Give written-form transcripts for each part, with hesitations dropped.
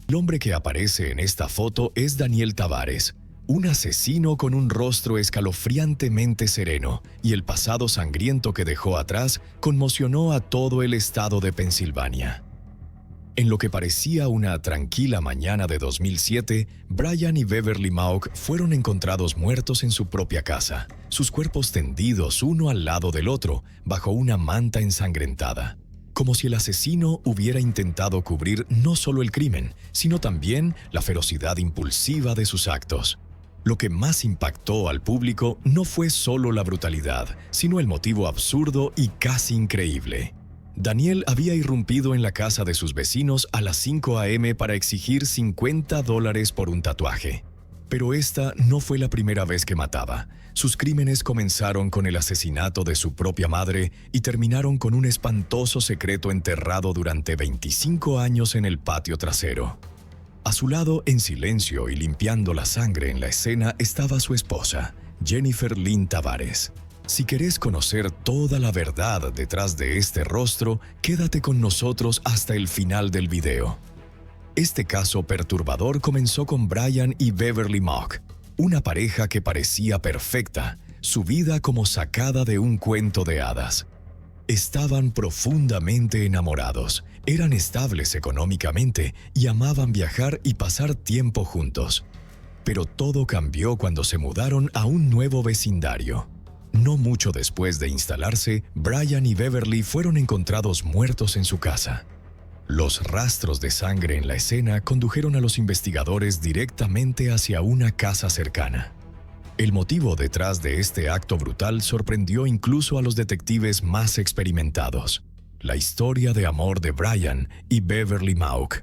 El hombre que aparece en esta foto es Daniel Tavares, un asesino con un rostro escalofriantemente sereno, y el pasado sangriento que dejó atrás conmocionó a todo el estado de Pensilvania. En lo que parecía una tranquila mañana de 2007, Brian y Beverly Mauck fueron encontrados muertos en su propia casa, sus cuerpos tendidos uno al lado del otro, bajo una manta ensangrentada, como si el asesino hubiera intentado cubrir no solo el crimen, sino también la ferocidad impulsiva de sus actos. Lo que más impactó al público no fue solo la brutalidad, sino el motivo absurdo y casi increíble. Daniel había irrumpido en la casa de sus vecinos a las 5 a.m. para exigir $50 por un tatuaje. Pero esta no fue la primera vez que mataba. Sus crímenes comenzaron con el asesinato de su propia madre y terminaron con un espantoso secreto enterrado durante 25 años en el patio trasero. A su lado, en silencio y limpiando la sangre en la escena, estaba su esposa, Jennifer Lynn Tavares. Si querés conocer toda la verdad detrás de este rostro, quédate con nosotros hasta el final del video. Este caso perturbador comenzó con Brian y Beverly Mauck, una pareja que parecía perfecta, su vida como sacada de un cuento de hadas. Estaban profundamente enamorados, eran estables económicamente y amaban viajar y pasar tiempo juntos. Pero todo cambió cuando se mudaron a un nuevo vecindario. No mucho después de instalarse, Brian y Beverly fueron encontrados muertos en su casa. Los rastros de sangre en la escena condujeron a los investigadores directamente hacia una casa cercana. El motivo detrás de este acto brutal sorprendió incluso a los detectives más experimentados: la historia de amor de Brian y Beverly Mauck.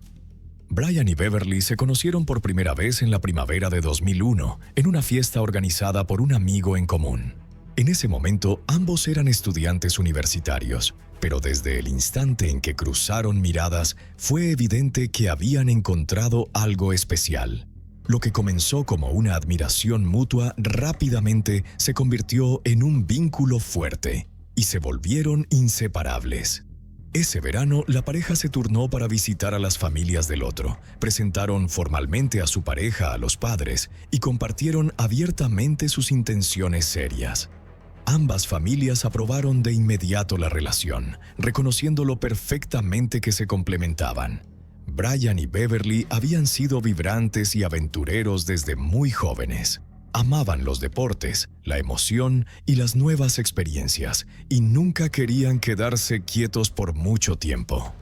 Brian y Beverly se conocieron por primera vez en la primavera de 2001, en una fiesta organizada por un amigo en común. En ese momento, ambos eran estudiantes universitarios, pero desde el instante en que cruzaron miradas, fue evidente que habían encontrado algo especial. Lo que comenzó como una admiración mutua rápidamente se convirtió en un vínculo fuerte, y se volvieron inseparables. Ese verano, la pareja se turnó para visitar a las familias del otro, presentaron formalmente a su pareja a los padres y compartieron abiertamente sus intenciones serias. Ambas familias aprobaron de inmediato la relación, reconociendo lo perfectamente que se complementaban. Brian y Beverly habían sido vibrantes y aventureros desde muy jóvenes. Amaban los deportes, la emoción y las nuevas experiencias, y nunca querían quedarse quietos por mucho tiempo.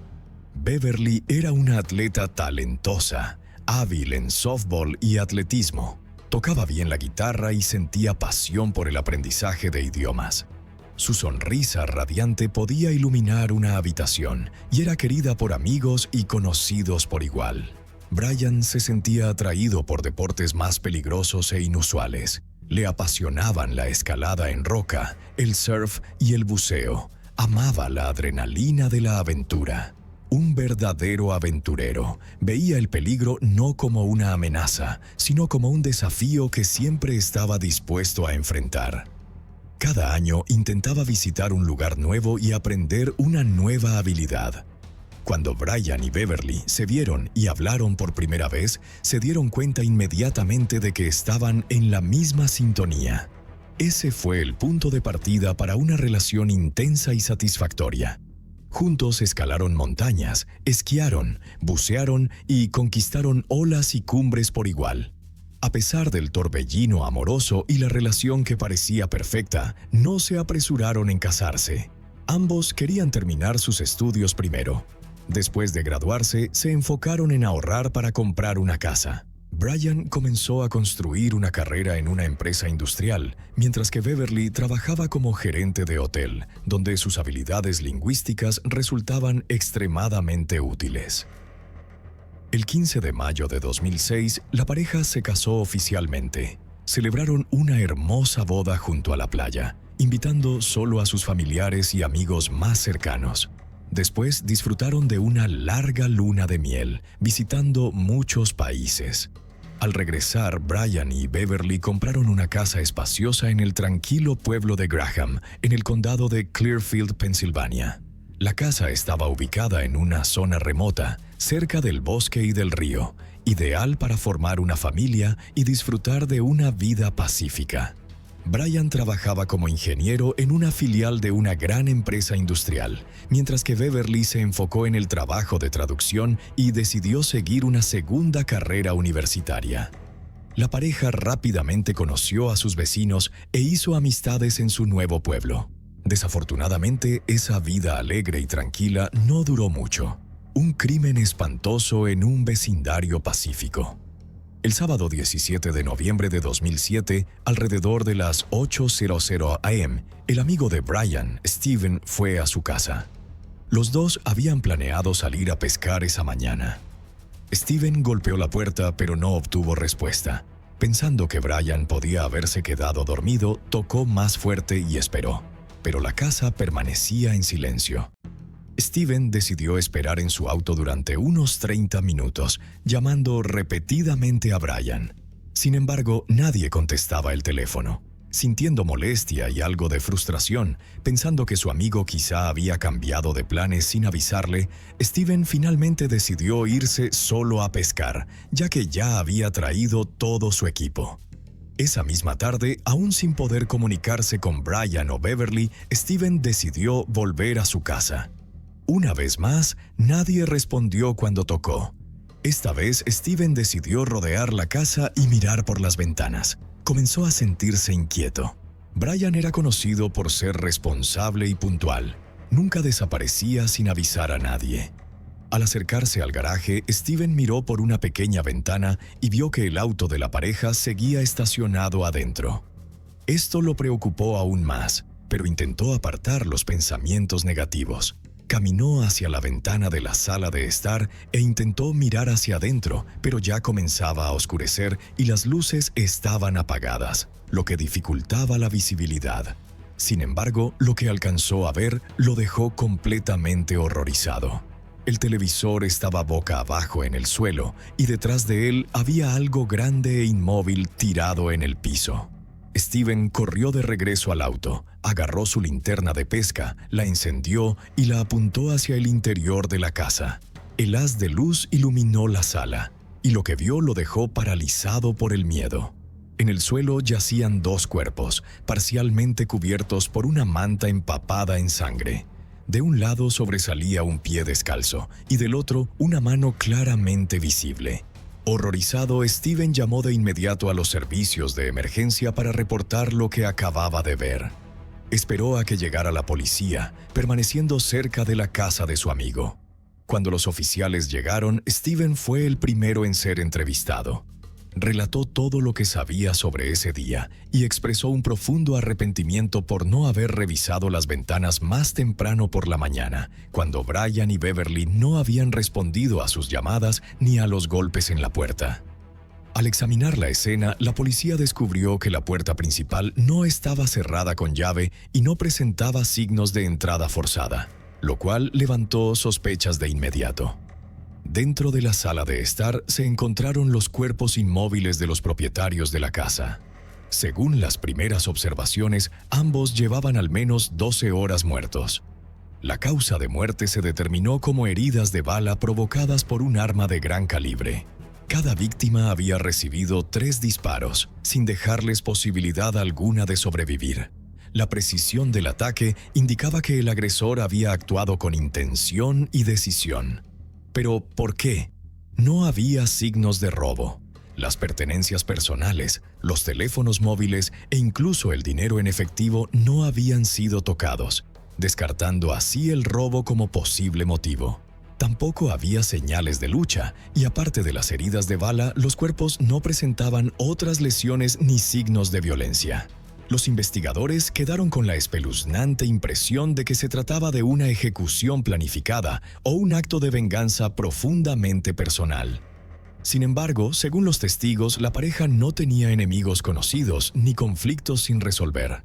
Beverly era una atleta talentosa, hábil en softball y atletismo. Tocaba bien la guitarra y sentía pasión por el aprendizaje de idiomas. Su sonrisa radiante podía iluminar una habitación y era querida por amigos y conocidos por igual. Brian se sentía atraído por deportes más peligrosos e inusuales. Le apasionaban la escalada en roca, el surf y el buceo. Amaba la adrenalina de la aventura. Un verdadero aventurero, veía el peligro no como una amenaza, sino como un desafío que siempre estaba dispuesto a enfrentar. Cada año intentaba visitar un lugar nuevo y aprender una nueva habilidad. Cuando Brian y Beverly se vieron y hablaron por primera vez, se dieron cuenta inmediatamente de que estaban en la misma sintonía. Ese fue el punto de partida para una relación intensa y satisfactoria. Juntos escalaron montañas, esquiaron, bucearon y conquistaron olas y cumbres por igual. A pesar del torbellino amoroso y la relación que parecía perfecta, no se apresuraron en casarse. Ambos querían terminar sus estudios primero. Después de graduarse, se enfocaron en ahorrar para comprar una casa. Brian comenzó a construir una carrera en una empresa industrial, mientras que Beverly trabajaba como gerente de hotel, donde sus habilidades lingüísticas resultaban extremadamente útiles. El 15 de mayo de 2006, la pareja se casó oficialmente. Celebraron una hermosa boda junto a la playa, invitando solo a sus familiares y amigos más cercanos. Después disfrutaron de una larga luna de miel, visitando muchos países. Al regresar, Brian y Beverly compraron una casa espaciosa en el tranquilo pueblo de Graham, en el condado de Clearfield, Pensilvania. La casa estaba ubicada en una zona remota, cerca del bosque y del río, ideal para formar una familia y disfrutar de una vida pacífica. Brian trabajaba como ingeniero en una filial de una gran empresa industrial, mientras que Beverly se enfocó en el trabajo de traducción y decidió seguir una segunda carrera universitaria. La pareja rápidamente conoció a sus vecinos e hizo amistades en su nuevo pueblo. Desafortunadamente, esa vida alegre y tranquila no duró mucho. Un crimen espantoso en un vecindario pacífico. El sábado 17 de noviembre de 2007, alrededor de las 8:00 am, el amigo de Brian, Steven, fue a su casa. Los dos habían planeado salir a pescar esa mañana. Steven golpeó la puerta, pero no obtuvo respuesta. Pensando que Brian podía haberse quedado dormido, tocó más fuerte y esperó. Pero la casa permanecía en silencio. Steven decidió esperar en su auto durante unos 30 minutos, llamando repetidamente a Brian. Sin embargo, nadie contestaba el teléfono. Sintiendo molestia y algo de frustración, pensando que su amigo quizá había cambiado de planes sin avisarle, Steven finalmente decidió irse solo a pescar, ya que ya había traído todo su equipo. Esa misma tarde, aún sin poder comunicarse con Brian o Beverly, Steven decidió volver a su casa. Una vez más, nadie respondió cuando tocó. Esta vez, Steven decidió rodear la casa y mirar por las ventanas. Comenzó a sentirse inquieto. Brian era conocido por ser responsable y puntual. Nunca desaparecía sin avisar a nadie. Al acercarse al garaje, Steven miró por una pequeña ventana y vio que el auto de la pareja seguía estacionado adentro. Esto lo preocupó aún más, pero intentó apartar los pensamientos negativos. Caminó hacia la ventana de la sala de estar e intentó mirar hacia adentro, pero ya comenzaba a oscurecer y las luces estaban apagadas, lo que dificultaba la visibilidad. Sin embargo, lo que alcanzó a ver lo dejó completamente horrorizado. El televisor estaba boca abajo en el suelo y detrás de él había algo grande e inmóvil tirado en el piso. Steven corrió de regreso al auto, agarró su linterna de pesca, la encendió y la apuntó hacia el interior de la casa. El haz de luz iluminó la sala, y lo que vio lo dejó paralizado por el miedo. En el suelo yacían dos cuerpos, parcialmente cubiertos por una manta empapada en sangre. De un lado sobresalía un pie descalzo, y del otro una mano claramente visible. Horrorizado, Steven llamó de inmediato a los servicios de emergencia para reportar lo que acababa de ver. Esperó a que llegara la policía, permaneciendo cerca de la casa de su amigo. Cuando los oficiales llegaron, Steven fue el primero en ser entrevistado. Relató todo lo que sabía sobre ese día y expresó un profundo arrepentimiento por no haber revisado las ventanas más temprano por la mañana, cuando Brian y Beverly no habían respondido a sus llamadas ni a los golpes en la puerta. Al examinar la escena, la policía descubrió que la puerta principal no estaba cerrada con llave y no presentaba signos de entrada forzada, lo cual levantó sospechas de inmediato. Dentro de la sala de estar se encontraron los cuerpos inmóviles de los propietarios de la casa. Según las primeras observaciones, ambos llevaban al menos 12 horas muertos. La causa de muerte se determinó como heridas de bala provocadas por un arma de gran calibre. Cada víctima había recibido 3 disparos, sin dejarles posibilidad alguna de sobrevivir. La precisión del ataque indicaba que el agresor había actuado con intención y decisión. Pero, ¿por qué? No había signos de robo. Las pertenencias personales, los teléfonos móviles e incluso el dinero en efectivo no habían sido tocados, descartando así el robo como posible motivo. Tampoco había señales de lucha, y aparte de las heridas de bala, los cuerpos no presentaban otras lesiones ni signos de violencia. Los investigadores quedaron con la espeluznante impresión de que se trataba de una ejecución planificada o un acto de venganza profundamente personal. Sin embargo, según los testigos, la pareja no tenía enemigos conocidos ni conflictos sin resolver.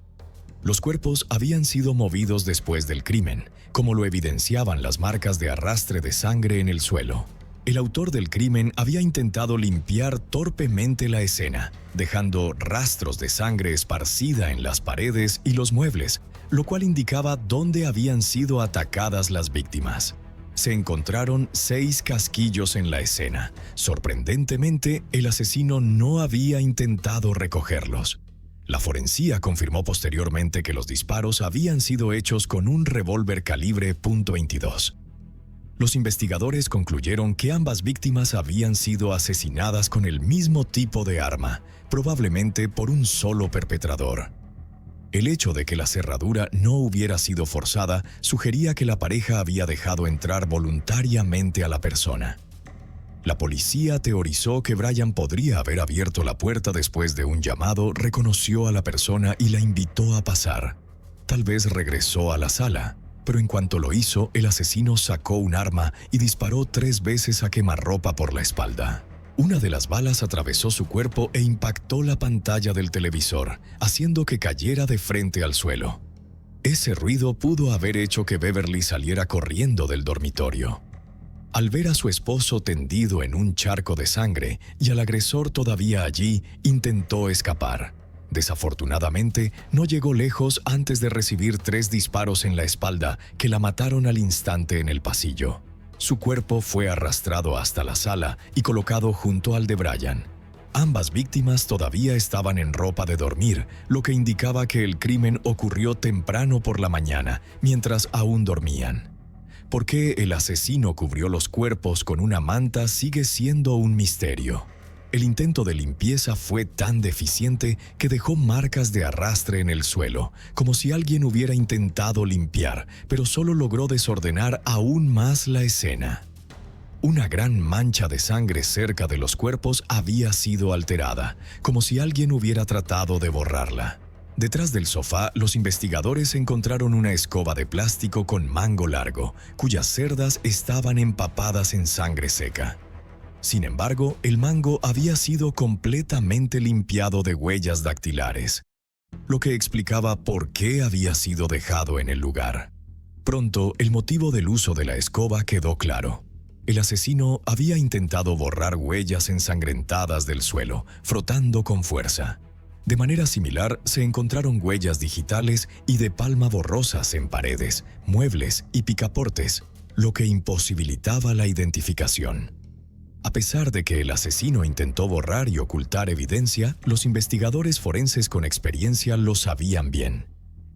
Los cuerpos habían sido movidos después del crimen, como lo evidenciaban las marcas de arrastre de sangre en el suelo. El autor del crimen había intentado limpiar torpemente la escena, dejando rastros de sangre esparcida en las paredes y los muebles, lo cual indicaba dónde habían sido atacadas las víctimas. se encontraron 6 casquillos en la escena. Sorprendentemente, el asesino no había intentado recogerlos. La forensía confirmó posteriormente que los disparos habían sido hechos con un revólver calibre .22. Los investigadores concluyeron que ambas víctimas habían sido asesinadas con el mismo tipo de arma, probablemente por un solo perpetrador. El hecho de que la cerradura no hubiera sido forzada sugería que la pareja había dejado entrar voluntariamente a la persona. La policía teorizó que Brian podría haber abierto la puerta después de un llamado, reconoció a la persona y la invitó a pasar. Tal vez regresó a la sala, pero en cuanto lo hizo, el asesino sacó un arma y disparó 3 veces a quemarropa por la espalda. Una de las balas atravesó su cuerpo e impactó la pantalla del televisor, haciendo que cayera de frente al suelo. Ese ruido pudo haber hecho que Beverly saliera corriendo del dormitorio. Al ver a su esposo tendido en un charco de sangre y al agresor todavía allí, intentó escapar. Desafortunadamente, no llegó lejos antes de recibir 3 disparos en la espalda que la mataron al instante en el pasillo. Su cuerpo fue arrastrado hasta la sala y colocado junto al de Brian. Ambas víctimas todavía estaban en ropa de dormir, lo que indicaba que el crimen ocurrió temprano por la mañana, mientras aún dormían. ¿Por qué el asesino cubrió los cuerpos con una manta sigue siendo un misterio? El intento de limpieza fue tan deficiente que dejó marcas de arrastre en el suelo, como si alguien hubiera intentado limpiar, pero solo logró desordenar aún más la escena. Una gran mancha de sangre cerca de los cuerpos había sido alterada, como si alguien hubiera tratado de borrarla. Detrás del sofá, los investigadores encontraron una escoba de plástico con mango largo, cuyas cerdas estaban empapadas en sangre seca. Sin embargo, el mango había sido completamente limpiado de huellas dactilares, lo que explicaba por qué había sido dejado en el lugar. Pronto, el motivo del uso de la escoba quedó claro. El asesino había intentado borrar huellas ensangrentadas del suelo, frotando con fuerza. De manera similar, se encontraron huellas digitales y de palma borrosas en paredes, muebles y picaportes, lo que imposibilitaba la identificación. A pesar de que el asesino intentó borrar y ocultar evidencia, los investigadores forenses con experiencia lo sabían bien.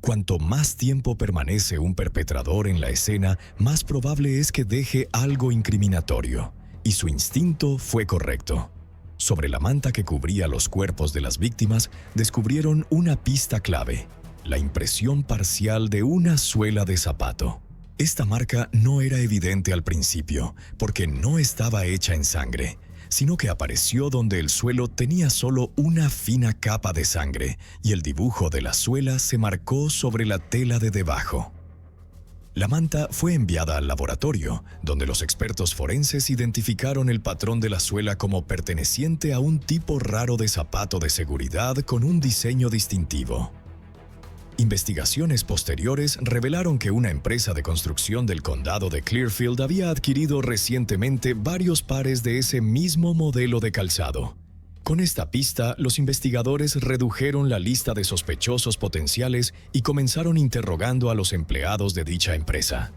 Cuanto más tiempo permanece un perpetrador en la escena, más probable es que deje algo incriminatorio, y su instinto fue correcto. Sobre la manta que cubría los cuerpos de las víctimas, descubrieron una pista clave: la impresión parcial de una suela de zapato. Esta marca no era evidente al principio, porque no estaba hecha en sangre, sino que apareció donde el suelo tenía solo una fina capa de sangre, y el dibujo de la suela se marcó sobre la tela de debajo. La manta fue enviada al laboratorio, donde los expertos forenses identificaron el patrón de la suela como perteneciente a un tipo raro de zapato de seguridad con un diseño distintivo. Investigaciones posteriores revelaron que una empresa de construcción del condado de Clearfield había adquirido recientemente varios pares de ese mismo modelo de calzado. Con esta pista, los investigadores redujeron la lista de sospechosos potenciales y comenzaron interrogando a los empleados de dicha empresa.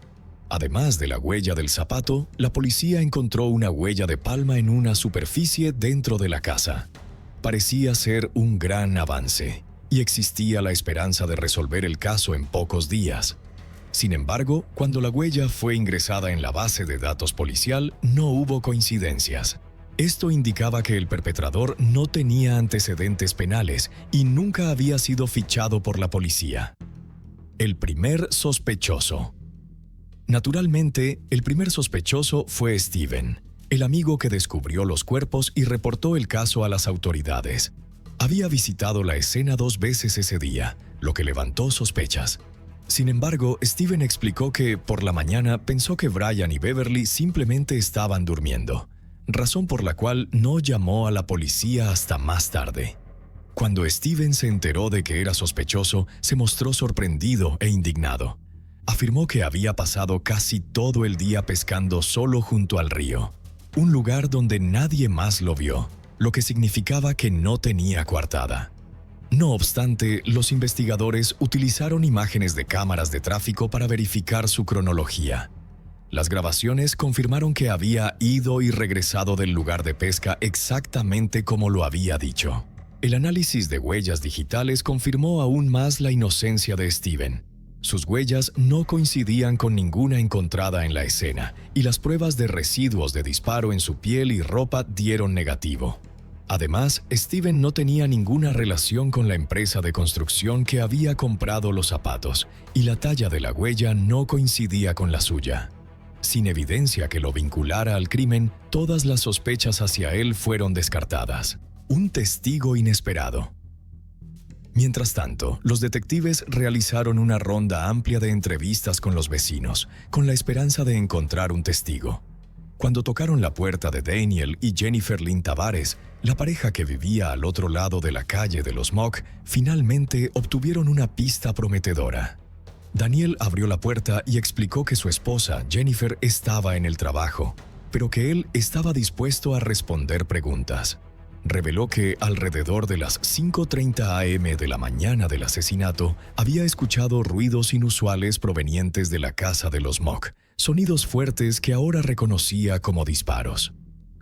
Además de la huella del zapato, la policía encontró una huella de palma en una superficie dentro de la casa. Parecía ser un gran avance, y existía la esperanza de resolver el caso en pocos días. Sin embargo, cuando la huella fue ingresada en la base de datos policial, no hubo coincidencias. Esto indicaba que el perpetrador no tenía antecedentes penales y nunca había sido fichado por la policía. El primer sospechoso. Naturalmente, el primer sospechoso fue Steven, el amigo que descubrió los cuerpos y reportó el caso a las autoridades. Había visitado la escena 2 veces ese día, lo que levantó sospechas. Sin embargo, Steven explicó que por la mañana pensó que Brian y Beverly simplemente estaban durmiendo, razón por la cual no llamó a la policía hasta más tarde. Cuando Steven se enteró de que era sospechoso, se mostró sorprendido e indignado. Afirmó que había pasado casi todo el día pescando solo junto al río, un lugar donde nadie más lo vio, lo que significaba que no tenía coartada. No obstante, los investigadores utilizaron imágenes de cámaras de tráfico para verificar su cronología. Las grabaciones confirmaron que había ido y regresado del lugar de pesca exactamente como lo había dicho. El análisis de huellas digitales confirmó aún más la inocencia de Steven. Sus huellas no coincidían con ninguna encontrada en la escena, y las pruebas de residuos de disparo en su piel y ropa dieron negativo. Además, Steven no tenía ninguna relación con la empresa de construcción que había comprado los zapatos, y la talla de la huella no coincidía con la suya. Sin evidencia que lo vinculara al crimen, todas las sospechas hacia él fueron descartadas. Un testigo inesperado. Mientras tanto, los detectives realizaron una ronda amplia de entrevistas con los vecinos, con la esperanza de encontrar un testigo. Cuando tocaron la puerta de Daniel y Jennifer Lynn Tavares, la pareja que vivía al otro lado de la calle de los Mock, finalmente obtuvieron una pista prometedora. Daniel abrió la puerta y explicó que su esposa, Jennifer, estaba en el trabajo, pero que él estaba dispuesto a responder preguntas. Reveló que alrededor de las 5:30 a.m. de la mañana del asesinato había escuchado ruidos inusuales provenientes de la casa de los Mock, sonidos fuertes que ahora reconocía como disparos.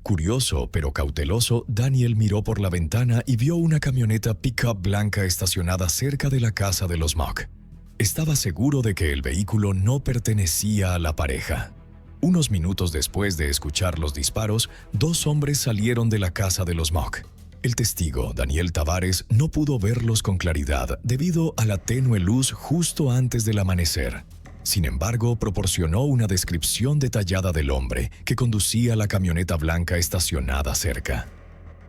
Curioso pero cauteloso, Daniel miró por la ventana y vio una camioneta pick-up blanca estacionada cerca de la casa de los Mock. Estaba seguro de que el vehículo no pertenecía a la pareja. Unos minutos después de escuchar los disparos, dos hombres salieron de la casa de los Mock. El testigo, Daniel Tavares, no pudo verlos con claridad debido a la tenue luz justo antes del amanecer. Sin embargo, proporcionó una descripción detallada del hombre que conducía la camioneta blanca estacionada cerca.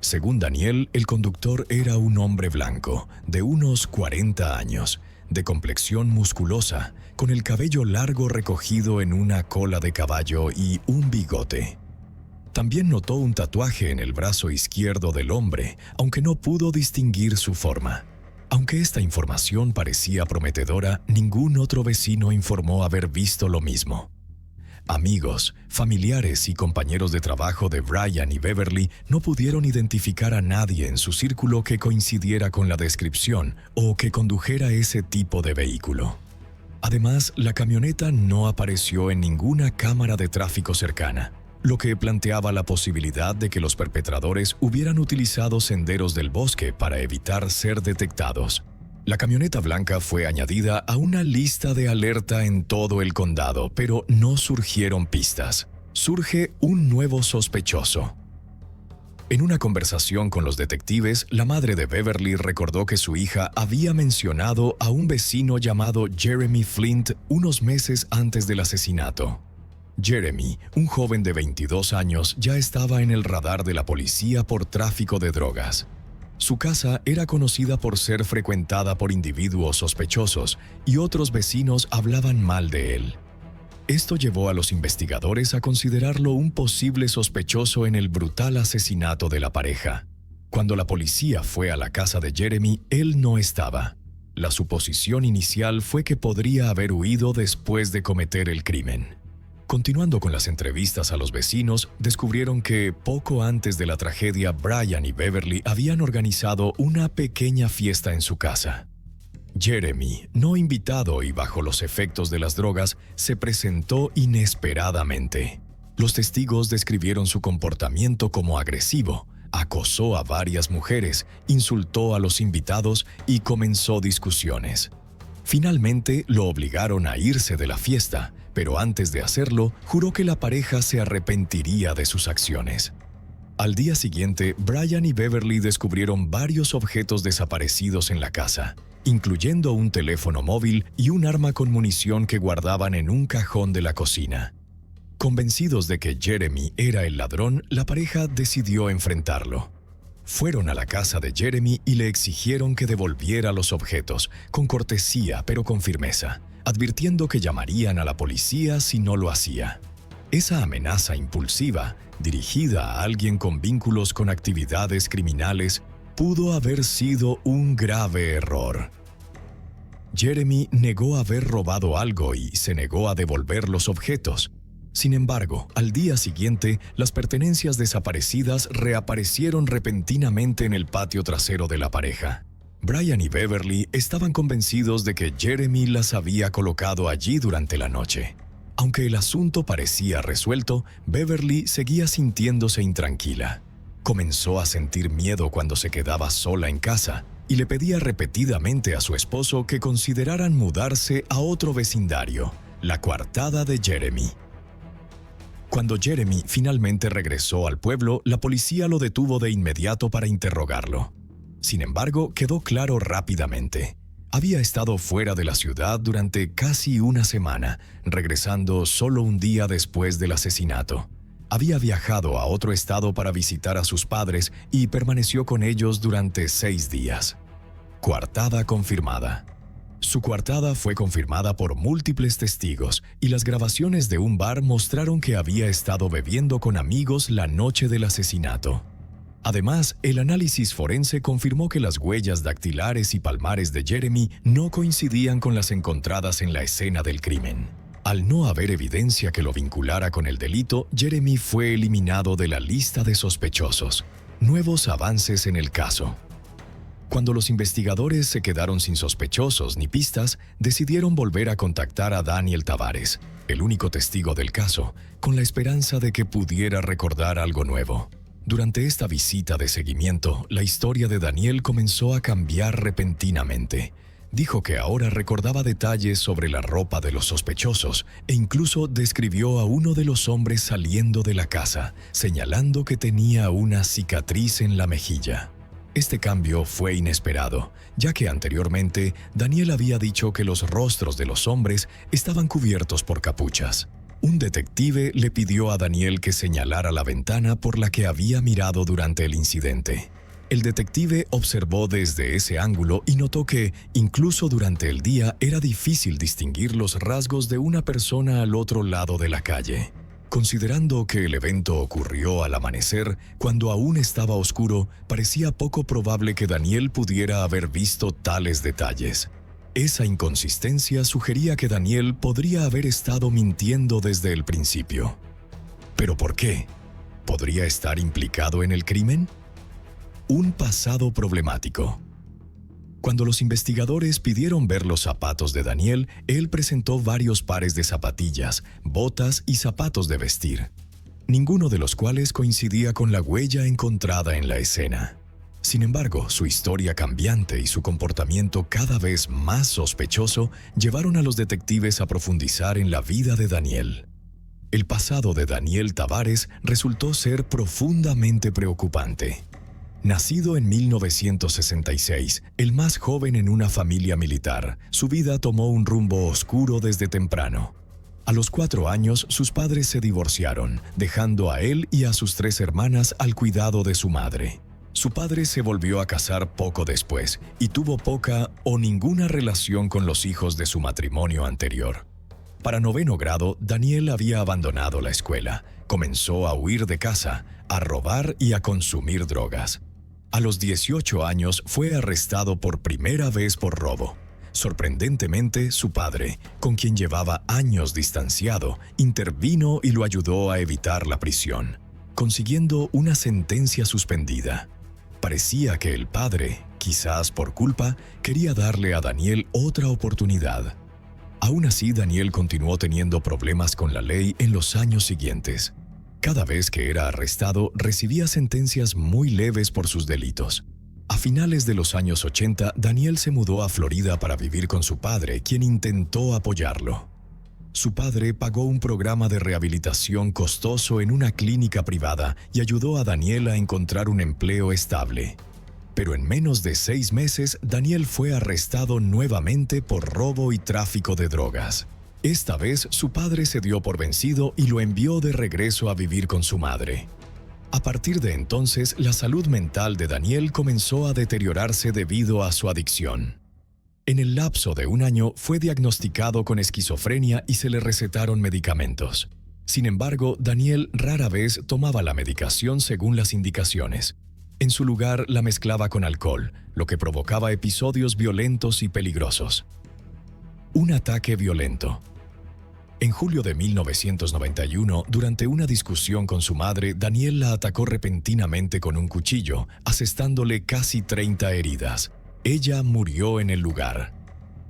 Según Daniel, el conductor era un hombre blanco, de unos 40 años, de complexión musculosa, con el cabello largo recogido en una cola de caballo y un bigote. También notó un tatuaje en el brazo izquierdo del hombre, aunque no pudo distinguir su forma. Aunque esta información parecía prometedora, ningún otro vecino informó haber visto lo mismo. Amigos, familiares y compañeros de trabajo de Brian y Beverly no pudieron identificar a nadie en su círculo que coincidiera con la descripción o que condujera ese tipo de vehículo. Además, la camioneta no apareció en ninguna cámara de tráfico cercana, lo que planteaba la posibilidad de que los perpetradores hubieran utilizado senderos del bosque para evitar ser detectados. La camioneta blanca fue añadida a una lista de alerta en todo el condado, pero no surgieron pistas. Surge un nuevo sospechoso. En una conversación con los detectives, la madre de Beverly recordó que su hija había mencionado a un vecino llamado Jeremy Flint unos meses antes del asesinato. Jeremy, un joven de 22 años, ya estaba en el radar de la policía por tráfico de drogas. Su casa era conocida por ser frecuentada por individuos sospechosos y otros vecinos hablaban mal de él. Esto llevó a los investigadores a considerarlo un posible sospechoso en el brutal asesinato de la pareja. Cuando la policía fue a la casa de Jeremy, él no estaba. La suposición inicial fue que podría haber huido después de cometer el crimen. Continuando con las entrevistas a los vecinos, descubrieron que poco antes de la tragedia, Brian y Beverly habían organizado una pequeña fiesta en su casa. Jeremy, no invitado y bajo los efectos de las drogas, se presentó inesperadamente. Los testigos describieron su comportamiento como agresivo, acosó a varias mujeres, insultó a los invitados y comenzó discusiones. Finalmente, lo obligaron a irse de la fiesta, pero antes de hacerlo, juró que la pareja se arrepentiría de sus acciones. Al día siguiente, Brian y Beverly descubrieron varios objetos desaparecidos en la casa, incluyendo un teléfono móvil y un arma con munición que guardaban en un cajón de la cocina. Convencidos de que Jeremy era el ladrón, la pareja decidió enfrentarlo. Fueron a la casa de Jeremy y le exigieron que devolviera los objetos, con cortesía pero con firmeza, advirtiendo que llamarían a la policía si no lo hacía. Esa amenaza impulsiva, dirigida a alguien con vínculos con actividades criminales, pudo haber sido un grave error. Jeremy negó haber robado algo y se negó a devolver los objetos. Sin embargo, al día siguiente, las pertenencias desaparecidas reaparecieron repentinamente en el patio trasero de la pareja. Brian y Beverly estaban convencidos de que Jeremy las había colocado allí durante la noche. Aunque el asunto parecía resuelto, Beverly seguía sintiéndose intranquila. Comenzó a sentir miedo cuando se quedaba sola en casa y le pedía repetidamente a su esposo que consideraran mudarse a otro vecindario, la coartada de Jeremy. Cuando Jeremy finalmente regresó al pueblo, la policía lo detuvo de inmediato para interrogarlo. Sin embargo, quedó claro rápidamente. Había estado fuera de la ciudad durante casi una semana, regresando solo un día después del asesinato. Había viajado a otro estado para visitar a sus padres y permaneció con ellos durante 6 días. Coartada confirmada. Su coartada fue confirmada por múltiples testigos y las grabaciones de un bar mostraron que había estado bebiendo con amigos la noche del asesinato. Además, el análisis forense confirmó que las huellas dactilares y palmares de Jeremy no coincidían con las encontradas en la escena del crimen. Al no haber evidencia que lo vinculara con el delito, Jeremy fue eliminado de la lista de sospechosos. Nuevos avances en el caso. Cuando los investigadores se quedaron sin sospechosos ni pistas, decidieron volver a contactar a Daniel Tavares, el único testigo del caso, con la esperanza de que pudiera recordar algo nuevo. Durante esta visita de seguimiento, la historia de Daniel comenzó a cambiar repentinamente. Dijo que ahora recordaba detalles sobre la ropa de los sospechosos e incluso describió a uno de los hombres saliendo de la casa, señalando que tenía una cicatriz en la mejilla. Este cambio fue inesperado, ya que anteriormente Daniel había dicho que los rostros de los hombres estaban cubiertos por capuchas. Un detective le pidió a Daniel que señalara la ventana por la que había mirado durante el incidente. El detective observó desde ese ángulo y notó que, incluso durante el día, era difícil distinguir los rasgos de una persona al otro lado de la calle. Considerando que el evento ocurrió al amanecer, cuando aún estaba oscuro, parecía poco probable que Daniel pudiera haber visto tales detalles. Esa inconsistencia sugería que Daniel podría haber estado mintiendo desde el principio. ¿Pero por qué? ¿Podría estar implicado en el crimen? Un pasado problemático. Cuando los investigadores pidieron ver los zapatos de Daniel, él presentó varios pares de zapatillas, botas y zapatos de vestir, ninguno de los cuales coincidía con la huella encontrada en la escena. Sin embargo, su historia cambiante y su comportamiento cada vez más sospechoso llevaron a los detectives a profundizar en la vida de Daniel. El pasado de Daniel Tavares resultó ser profundamente preocupante. Nacido en 1966, el más joven en una familia militar, su vida tomó un rumbo oscuro desde temprano. A los 4 años, sus padres se divorciaron, dejando a él y a sus 3 hermanas al cuidado de su madre. Su padre se volvió a casar poco después y tuvo poca o ninguna relación con los hijos de su matrimonio anterior. Para 9º grado, Daniel había abandonado la escuela, comenzó a huir de casa, a robar y a consumir drogas. A los 18 años fue arrestado por primera vez por robo. Sorprendentemente, su padre, con quien llevaba años distanciado, intervino y lo ayudó a evitar la prisión, consiguiendo una sentencia suspendida. Parecía que el padre, quizás por culpa, quería darle a Daniel otra oportunidad. Aún así, Daniel continuó teniendo problemas con la ley en los años siguientes. Cada vez que era arrestado, recibía sentencias muy leves por sus delitos. A finales de los años 80, Daniel se mudó a Florida para vivir con su padre, quien intentó apoyarlo. Su padre pagó un programa de rehabilitación costoso en una clínica privada y ayudó a Daniel a encontrar un empleo estable. Pero en menos de 6 meses, Daniel fue arrestado nuevamente por robo y tráfico de drogas. Esta vez, su padre se dio por vencido y lo envió de regreso a vivir con su madre. A partir de entonces, la salud mental de Daniel comenzó a deteriorarse debido a su adicción. En el lapso de 1 año fue diagnosticado con esquizofrenia y se le recetaron medicamentos. Sin embargo, Daniel rara vez tomaba la medicación según las indicaciones. En su lugar, la mezclaba con alcohol, lo que provocaba episodios violentos y peligrosos. Un ataque violento. En julio de 1991, durante una discusión con su madre, Daniel la atacó repentinamente con un cuchillo, asestándole casi 30 heridas. Ella murió en el lugar.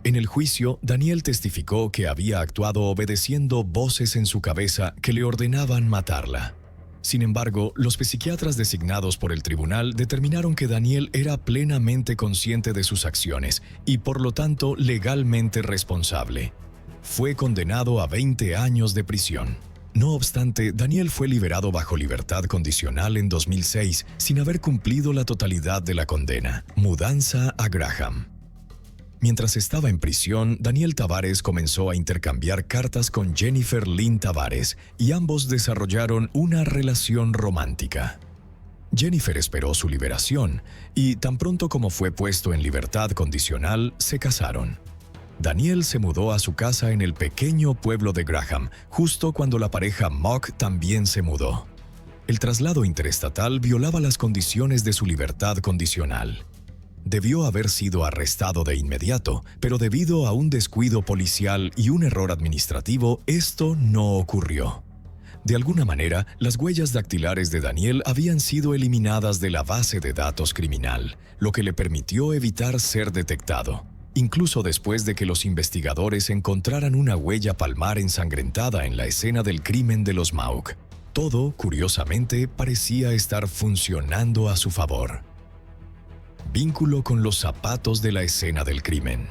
En el juicio, Daniel testificó que había actuado obedeciendo voces en su cabeza que le ordenaban matarla. Sin embargo, los psiquiatras designados por el tribunal determinaron que Daniel era plenamente consciente de sus acciones y, por lo tanto, legalmente responsable. Fue condenado a 20 años de prisión. No obstante, Daniel fue liberado bajo libertad condicional en 2006 sin haber cumplido la totalidad de la condena. Mudanza a Graham. Mientras estaba en prisión, Daniel Tavares comenzó a intercambiar cartas con Jennifer Lynn Tavares y ambos desarrollaron una relación romántica. Jennifer esperó su liberación y, tan pronto como fue puesto en libertad condicional, se casaron. Daniel se mudó a su casa en el pequeño pueblo de Graham, justo cuando la pareja Mock también se mudó. El traslado interestatal violaba las condiciones de su libertad condicional. Debió haber sido arrestado de inmediato, pero debido a un descuido policial y un error administrativo, esto no ocurrió. De alguna manera, las huellas dactilares de Daniel habían sido eliminadas de la base de datos criminal, lo que le permitió evitar ser detectado, incluso después de que los investigadores encontraran una huella palmar ensangrentada en la escena del crimen de los Mauk. Todo, curiosamente, parecía estar funcionando a su favor. Vínculo con los zapatos de la escena del crimen.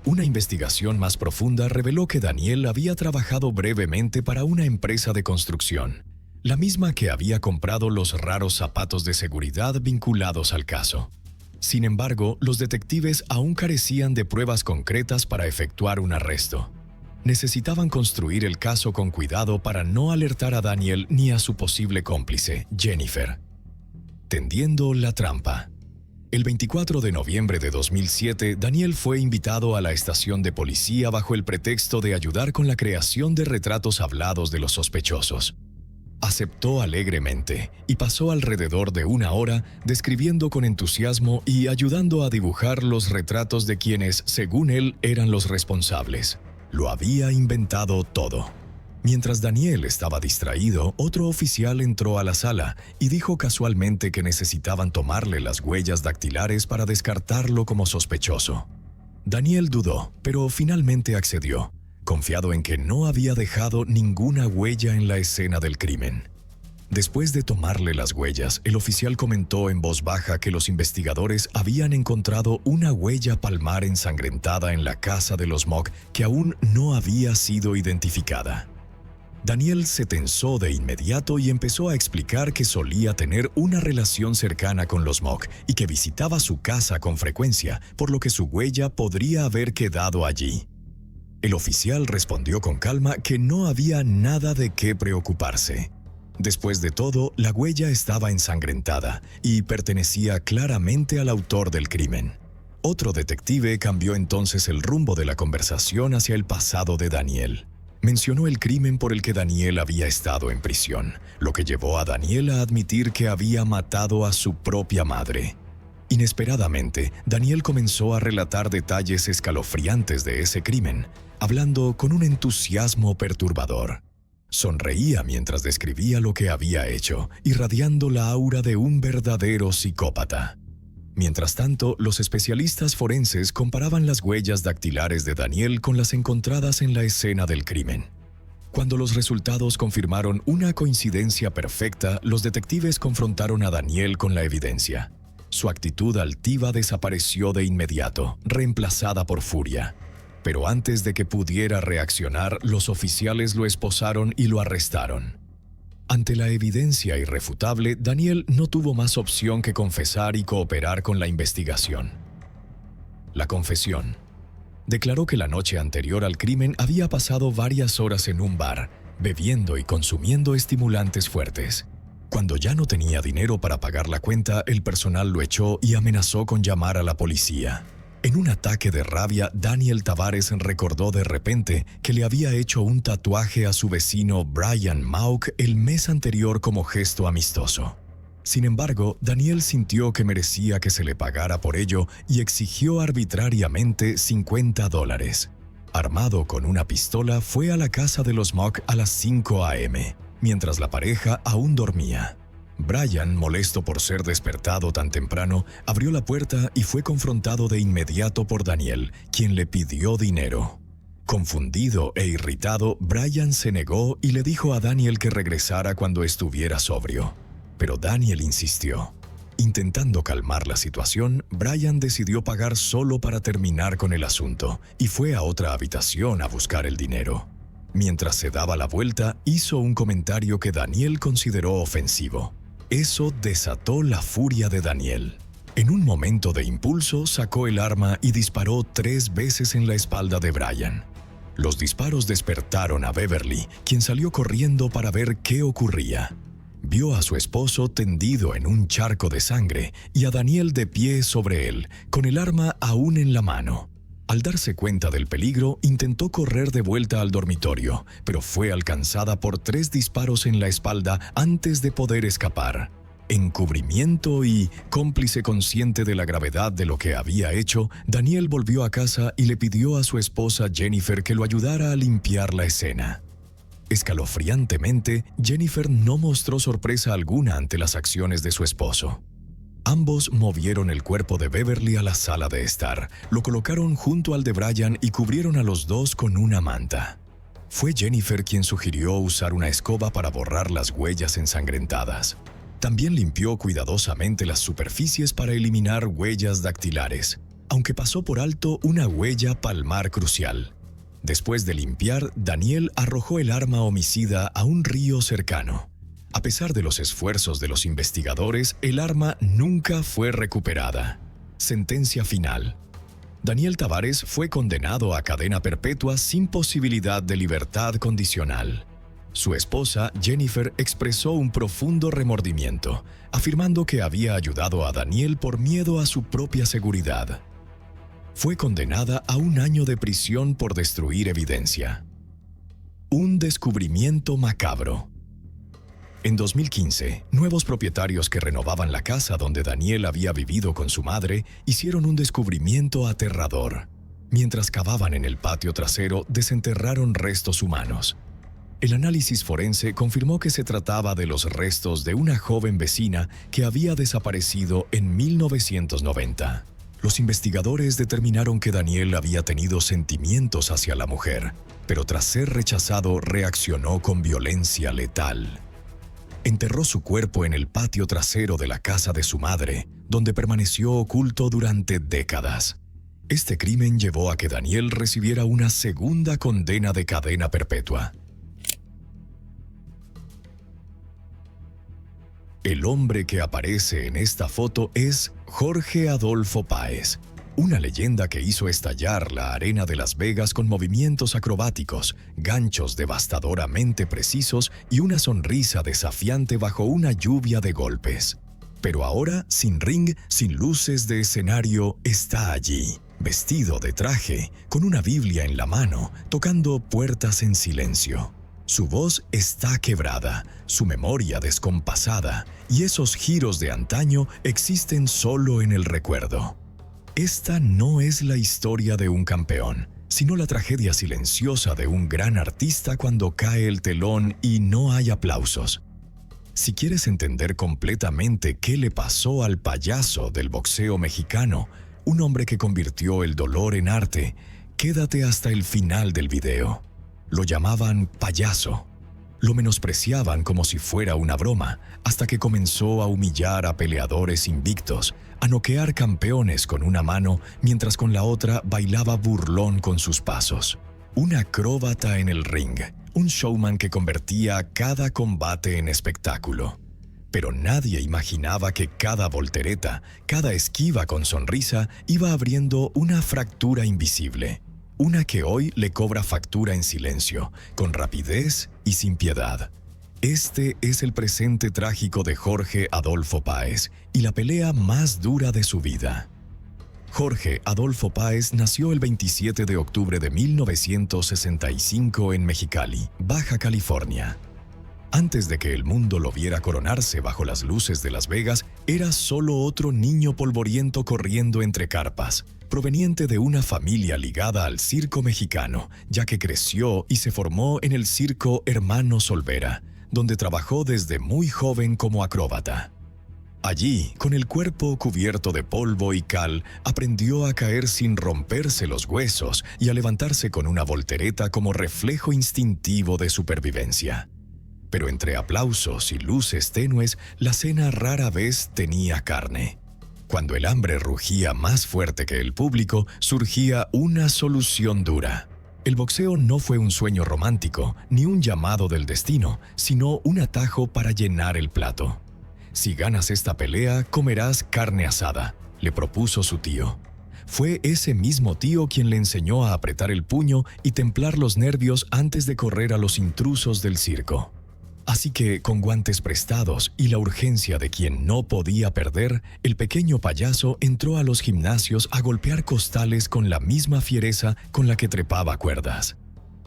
Una investigación más profunda reveló que Daniel había trabajado brevemente para una empresa de construcción, la misma que había comprado los raros zapatos de seguridad vinculados al caso. Sin embargo, los detectives aún carecían de pruebas concretas para efectuar un arresto. Necesitaban construir el caso con cuidado para no alertar a Daniel ni a su posible cómplice, Jennifer. Tendiendo la trampa. El 24 de noviembre de 2007, Daniel fue invitado a la estación de policía bajo el pretexto de ayudar con la creación de retratos hablados de los sospechosos. Aceptó alegremente y pasó alrededor de 1 hora describiendo con entusiasmo y ayudando a dibujar los retratos de quienes, según él, eran los responsables. Lo había inventado todo. Mientras Daniel estaba distraído, otro oficial entró a la sala y dijo casualmente que necesitaban tomarle las huellas dactilares para descartarlo como sospechoso. Daniel dudó, pero finalmente accedió, confiado en que no había dejado ninguna huella en la escena del crimen. Después de tomarle las huellas, el oficial comentó en voz baja que los investigadores habían encontrado una huella palmar ensangrentada en la casa de los Mock que aún no había sido identificada. Daniel se tensó de inmediato y empezó a explicar que solía tener una relación cercana con los Mock y que visitaba su casa con frecuencia, por lo que su huella podría haber quedado allí. El oficial respondió con calma que no había nada de qué preocuparse. Después de todo, la huella estaba ensangrentada y pertenecía claramente al autor del crimen. Otro detective cambió entonces el rumbo de la conversación hacia el pasado de Daniel. Mencionó el crimen por el que Daniel había estado en prisión, lo que llevó a Daniel a admitir que había matado a su propia madre. Inesperadamente, Daniel comenzó a relatar detalles escalofriantes de ese crimen, hablando con un entusiasmo perturbador. Sonreía mientras describía lo que había hecho, irradiando la aura de un verdadero psicópata. Mientras tanto, los especialistas forenses comparaban las huellas dactilares de Daniel con las encontradas en la escena del crimen. Cuando los resultados confirmaron una coincidencia perfecta, los detectives confrontaron a Daniel con la evidencia. Su actitud altiva desapareció de inmediato, reemplazada por furia. Pero antes de que pudiera reaccionar, los oficiales lo esposaron y lo arrestaron. Ante la evidencia irrefutable, Daniel no tuvo más opción que confesar y cooperar con la investigación. La confesión. Declaró que la noche anterior al crimen había pasado varias horas en un bar, bebiendo y consumiendo estimulantes fuertes. Cuando ya no tenía dinero para pagar la cuenta, el personal lo echó y amenazó con llamar a la policía. En un ataque de rabia, Daniel Tavares recordó de repente que le había hecho un tatuaje a su vecino Brian Mauk el mes anterior como gesto amistoso. Sin embargo, Daniel sintió que merecía que se le pagara por ello y exigió arbitrariamente $50. Armado con una pistola, fue a la casa de los Mock a las 5 a.m., mientras la pareja aún dormía. Brian, molesto por ser despertado tan temprano, abrió la puerta y fue confrontado de inmediato por Daniel, quien le pidió dinero. Confundido e irritado, Brian se negó y le dijo a Daniel que regresara cuando estuviera sobrio. Pero Daniel insistió. Intentando calmar la situación, Brian decidió pagar solo para terminar con el asunto y fue a otra habitación a buscar el dinero. Mientras se daba la vuelta, hizo un comentario que Daniel consideró ofensivo. Eso desató la furia de Daniel. En un momento de impulso, sacó el arma y disparó 3 veces en la espalda de Brian. Los disparos despertaron a Beverly, quien salió corriendo para ver qué ocurría. Vio a su esposo tendido en un charco de sangre y a Daniel de pie sobre él, con el arma aún en la mano. Al darse cuenta del peligro, intentó correr de vuelta al dormitorio, pero fue alcanzada por 3 disparos en la espalda antes de poder escapar. Encubrimiento y cómplice consciente de la gravedad de lo que había hecho, Daniel volvió a casa y le pidió a su esposa Jennifer que lo ayudara a limpiar la escena. Escalofriantemente, Jennifer no mostró sorpresa alguna ante las acciones de su esposo. Ambos movieron el cuerpo de Beverly a la sala de estar, lo colocaron junto al de Brian y cubrieron a los dos con una manta. Fue Jennifer quien sugirió usar una escoba para borrar las huellas ensangrentadas. También limpió cuidadosamente las superficies para eliminar huellas dactilares, aunque pasó por alto una huella palmar crucial. Después de limpiar, Daniel arrojó el arma homicida a un río cercano. A pesar de los esfuerzos de los investigadores, el arma nunca fue recuperada. Sentencia final. Daniel Tavares fue condenado a cadena perpetua sin posibilidad de libertad condicional. Su esposa, Jennifer, expresó un profundo remordimiento, afirmando que había ayudado a Daniel por miedo a su propia seguridad. Fue condenada a 1 año de prisión por destruir evidencia. Un descubrimiento macabro. En 2015, nuevos propietarios que renovaban la casa donde Daniel había vivido con su madre hicieron un descubrimiento aterrador. Mientras cavaban en el patio trasero, desenterraron restos humanos. El análisis forense confirmó que se trataba de los restos de una joven vecina que había desaparecido en 1990. Los investigadores determinaron que Daniel había tenido sentimientos hacia la mujer, pero tras ser rechazado reaccionó con violencia letal. Enterró su cuerpo en el patio trasero de la casa de su madre, donde permaneció oculto durante décadas. Este crimen llevó a que Daniel recibiera una segunda condena de cadena perpetua. El hombre que aparece en esta foto es Jorge Adolfo Páez, una leyenda que hizo estallar la arena de Las Vegas con movimientos acrobáticos, ganchos devastadoramente precisos y una sonrisa desafiante bajo una lluvia de golpes. Pero ahora, sin ring, sin luces de escenario, está allí, vestido de traje, con una Biblia en la mano, tocando puertas en silencio. Su voz está quebrada, su memoria descompasada, y esos giros de antaño existen solo en el recuerdo. Esta no es la historia de un campeón, sino la tragedia silenciosa de un gran artista cuando cae el telón y no hay aplausos. Si quieres entender completamente qué le pasó al payaso del boxeo mexicano, un hombre que convirtió el dolor en arte, quédate hasta el final del video. Lo llamaban payaso. Lo menospreciaban como si fuera una broma, hasta que comenzó a humillar a peleadores invictos, a noquear campeones con una mano, mientras con la otra bailaba burlón con sus pasos. Un acróbata en el ring, un showman que convertía cada combate en espectáculo. Pero nadie imaginaba que cada voltereta, cada esquiva con sonrisa, iba abriendo una fractura invisible. Una que hoy le cobra factura en silencio, con rapidez y sin piedad. Este es el presente trágico de Jorge Adolfo Páez y la pelea más dura de su vida. Jorge Adolfo Páez nació el 27 de octubre de 1965 en Mexicali, Baja California. Antes de que el mundo lo viera coronarse bajo las luces de Las Vegas, era solo otro niño polvoriento corriendo entre carpas, proveniente de una familia ligada al circo mexicano, ya que creció y se formó en el circo Hermanos Olvera, donde trabajó desde muy joven como acróbata. Allí, con el cuerpo cubierto de polvo y cal, aprendió a caer sin romperse los huesos y a levantarse con una voltereta como reflejo instintivo de supervivencia. Pero entre aplausos y luces tenues, la cena rara vez tenía carne. Cuando el hambre rugía más fuerte que el público, surgía una solución dura. El boxeo no fue un sueño romántico, ni un llamado del destino, sino un atajo para llenar el plato. «Si ganas esta pelea, comerás carne asada», le propuso su tío. Fue ese mismo tío quien le enseñó a apretar el puño y templar los nervios antes de correr a los intrusos del circo. Así que, con guantes prestados y la urgencia de quien no podía perder, el pequeño payaso entró a los gimnasios a golpear costales con la misma fiereza con la que trepaba cuerdas.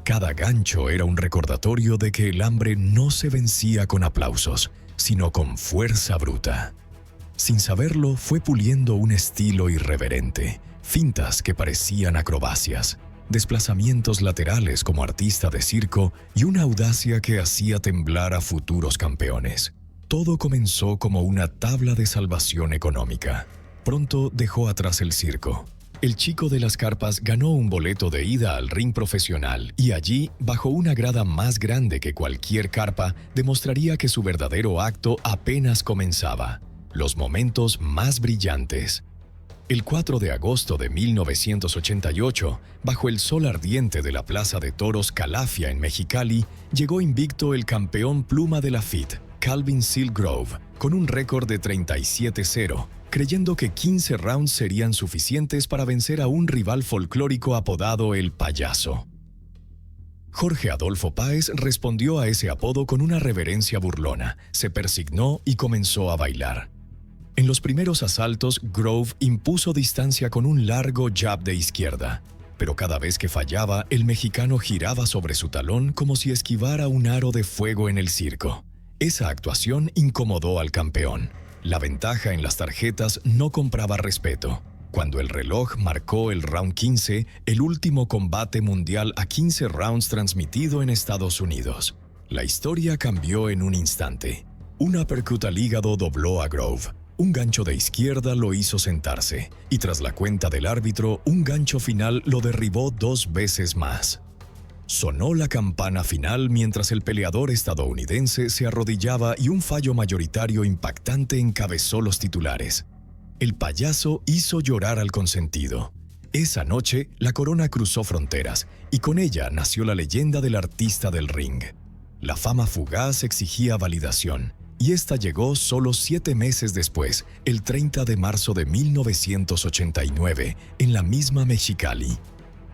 Cada gancho era un recordatorio de que el hambre no se vencía con aplausos, sino con fuerza bruta. Sin saberlo, fue puliendo un estilo irreverente, fintas que parecían acrobacias, desplazamientos laterales como artista de circo y una audacia que hacía temblar a futuros campeones. Todo comenzó como una tabla de salvación económica. Pronto dejó atrás el circo. El chico de las carpas ganó un boleto de ida al ring profesional y allí, bajo una grada más grande que cualquier carpa, demostraría que su verdadero acto apenas comenzaba. Los momentos más brillantes. El 4 de agosto de 1988, bajo el sol ardiente de la Plaza de Toros Calafia en Mexicali, llegó invicto el campeón pluma de la FIT, Calvin Seal Grove, con un récord de 37-0, creyendo que 15 rounds serían suficientes para vencer a un rival folclórico apodado El Payaso. Jorge Adolfo Páez respondió a ese apodo con una reverencia burlona, se persignó y comenzó a bailar. En los primeros asaltos, Grove impuso distancia con un largo jab de izquierda, pero cada vez que fallaba, el mexicano giraba sobre su talón como si esquivara un aro de fuego en el circo. Esa actuación incomodó al campeón. La ventaja en las tarjetas no compraba respeto. Cuando el reloj marcó el round 15, el último combate mundial a 15 rounds transmitido en Estados Unidos, la historia cambió en un instante. Un uppercut al hígado dobló a Grove. Un gancho de izquierda lo hizo sentarse, y tras la cuenta del árbitro, un gancho final lo derribó 2 veces más. Sonó la campana final mientras el peleador estadounidense se arrodillaba y un fallo mayoritario impactante encabezó los titulares. El payaso hizo llorar al consentido. Esa noche, la corona cruzó fronteras, y con ella nació la leyenda del artista del ring. La fama fugaz exigía validación, y esta llegó solo 7 meses después, el 30 de marzo de 1989, en la misma Mexicali.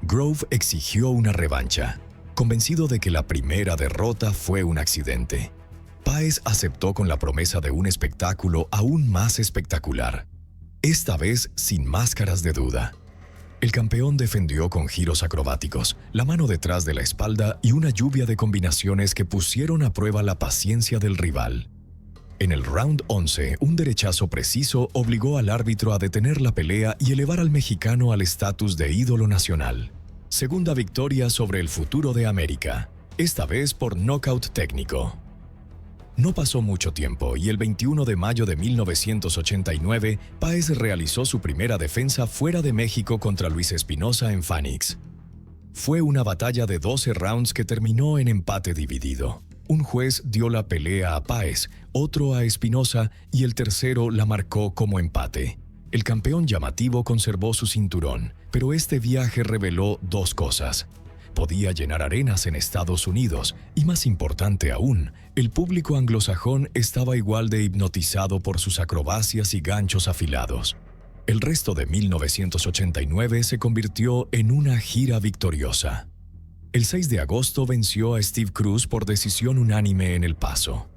Grove exigió una revancha, convencido de que la primera derrota fue un accidente. Páez aceptó con la promesa de un espectáculo aún más espectacular, esta vez sin máscaras de duda. El campeón defendió con giros acrobáticos, la mano detrás de la espalda y una lluvia de combinaciones que pusieron a prueba la paciencia del rival. En el round 11, un derechazo preciso obligó al árbitro a detener la pelea y elevar al mexicano al estatus de ídolo nacional. Segunda victoria sobre el futuro de América, esta vez por nocaut técnico. No pasó mucho tiempo y el 21 de mayo de 1989, Páez realizó su primera defensa fuera de México contra Luis Espinosa en Phoenix. Fue una batalla de 12 rounds que terminó en empate dividido. Un juez dio la pelea a Páez, otro a Espinosa y el tercero la marcó como empate. El campeón llamativo conservó su cinturón, pero este viaje reveló 2 cosas. Podía llenar arenas en Estados Unidos y, más importante aún, el público anglosajón estaba igual de hipnotizado por sus acrobacias y ganchos afilados. El resto de 1989 se convirtió en una gira victoriosa. El 6 de agosto venció a Steve Cruz por decisión unánime en El Paso.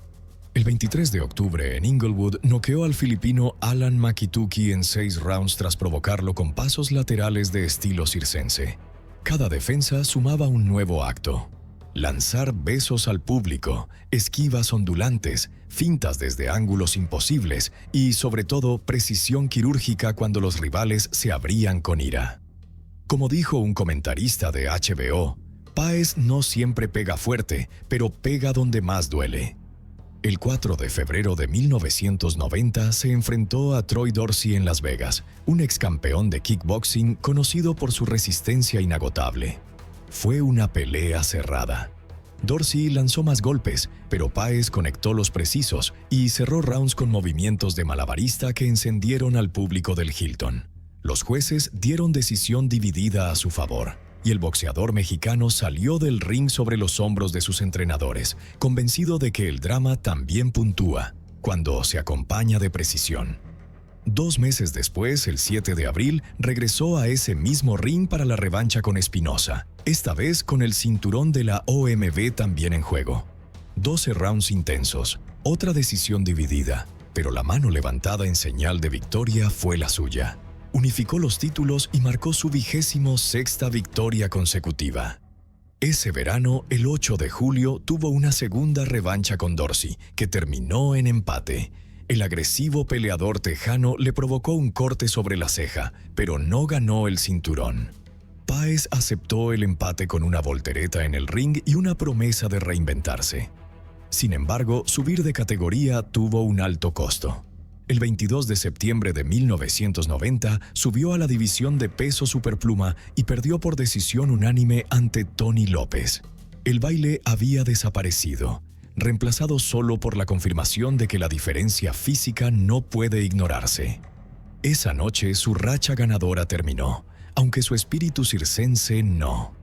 El 23 de octubre en Inglewood noqueó al filipino Alan Makituki en 6 rounds tras provocarlo con pasos laterales de estilo circense. Cada defensa sumaba un nuevo acto. Lanzar besos al público, esquivas ondulantes, fintas desde ángulos imposibles y, sobre todo, precisión quirúrgica cuando los rivales se abrían con ira. Como dijo un comentarista de HBO, Páez no siempre pega fuerte, pero pega donde más duele. El 4 de febrero de 1990 se enfrentó a Troy Dorsey en Las Vegas, un ex campeón de kickboxing conocido por su resistencia inagotable. Fue una pelea cerrada. Dorsey lanzó más golpes, pero Páez conectó los precisos y cerró rounds con movimientos de malabarista que encendieron al público del Hilton. Los jueces dieron decisión dividida a su favor, y el boxeador mexicano salió del ring sobre los hombros de sus entrenadores, convencido de que el drama también puntúa cuando se acompaña de precisión. 2 meses después, el 7 de abril, regresó a ese mismo ring para la revancha con Espinosa, esta vez con el cinturón de la OMB también en juego. 12 rounds intensos, otra decisión dividida, pero la mano levantada en señal de victoria fue la suya. Unificó los títulos y marcó su 26ª victoria consecutiva. Ese verano, el 8 de julio, tuvo una segunda revancha con Dorsey, que terminó en empate. El agresivo peleador tejano le provocó un corte sobre la ceja, pero no ganó el cinturón. Páez aceptó el empate con una voltereta en el ring y una promesa de reinventarse. Sin embargo, subir de categoría tuvo un alto costo. El 22 de septiembre de 1990 subió a la división de peso superpluma y perdió por decisión unánime ante Tony López. El baile había desaparecido, reemplazado solo por la confirmación de que la diferencia física no puede ignorarse. Esa noche su racha ganadora terminó, aunque su espíritu circense no.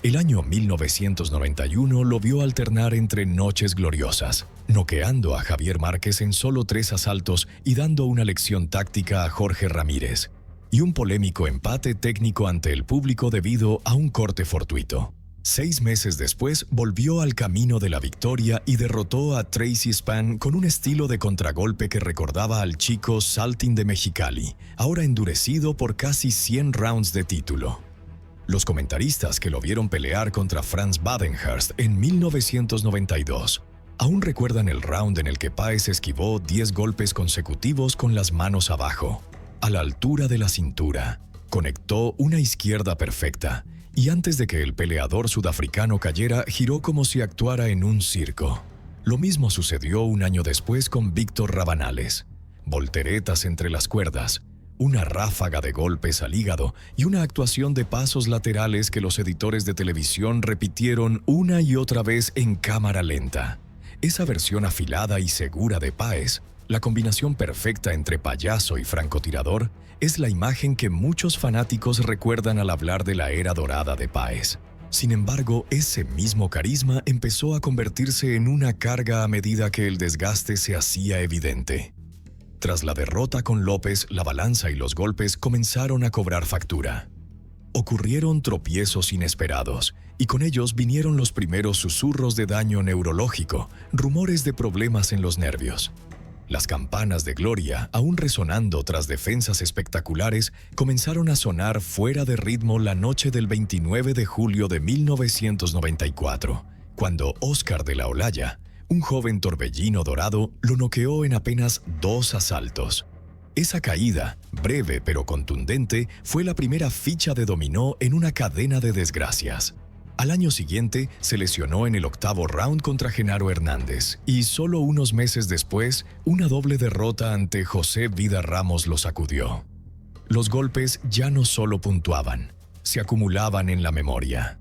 El año 1991 lo vio alternar entre noches gloriosas, noqueando a Javier Márquez en solo 3 asaltos y dando una lección táctica a Jorge Ramírez, y un polémico empate técnico ante el público debido a un corte fortuito. 6 meses después volvió al camino de la victoria y derrotó a Tracy Spann con un estilo de contragolpe que recordaba al chico Saltin de Mexicali, ahora endurecido por casi 100 rounds de título. Los comentaristas que lo vieron pelear contra Franz Badenhurst en 1992 aún recuerdan el round en el que Páez esquivó 10 golpes consecutivos con las manos abajo, a la altura de la cintura. Conectó una izquierda perfecta y antes de que el peleador sudafricano cayera, giró como si actuara en un circo. Lo mismo sucedió un año después con Víctor Rabanales. Volteretas entre las cuerdas, una ráfaga de golpes al hígado y una actuación de pasos laterales que los editores de televisión repitieron una y otra vez en cámara lenta. Esa versión afilada y segura de Páez, la combinación perfecta entre payaso y francotirador, es la imagen que muchos fanáticos recuerdan al hablar de la era dorada de Páez. Sin embargo, ese mismo carisma empezó a convertirse en una carga a medida que el desgaste se hacía evidente. Tras la derrota con López, la balanza y los golpes comenzaron a cobrar factura. Ocurrieron tropiezos inesperados, y con ellos vinieron los primeros susurros de daño neurológico, rumores de problemas en los nervios. Las campanas de gloria, aún resonando tras defensas espectaculares, comenzaron a sonar fuera de ritmo la noche del 29 de julio de 1994, cuando Óscar de la Olaya, un joven torbellino dorado, lo noqueó en apenas 2 asaltos. Esa caída, breve pero contundente, fue la primera ficha de dominó en una cadena de desgracias. Al año siguiente, se lesionó en el 8º round contra Genaro Hernández y solo unos meses después, una doble derrota ante José Vida Ramos lo sacudió. Los golpes ya no solo puntuaban, se acumulaban en la memoria.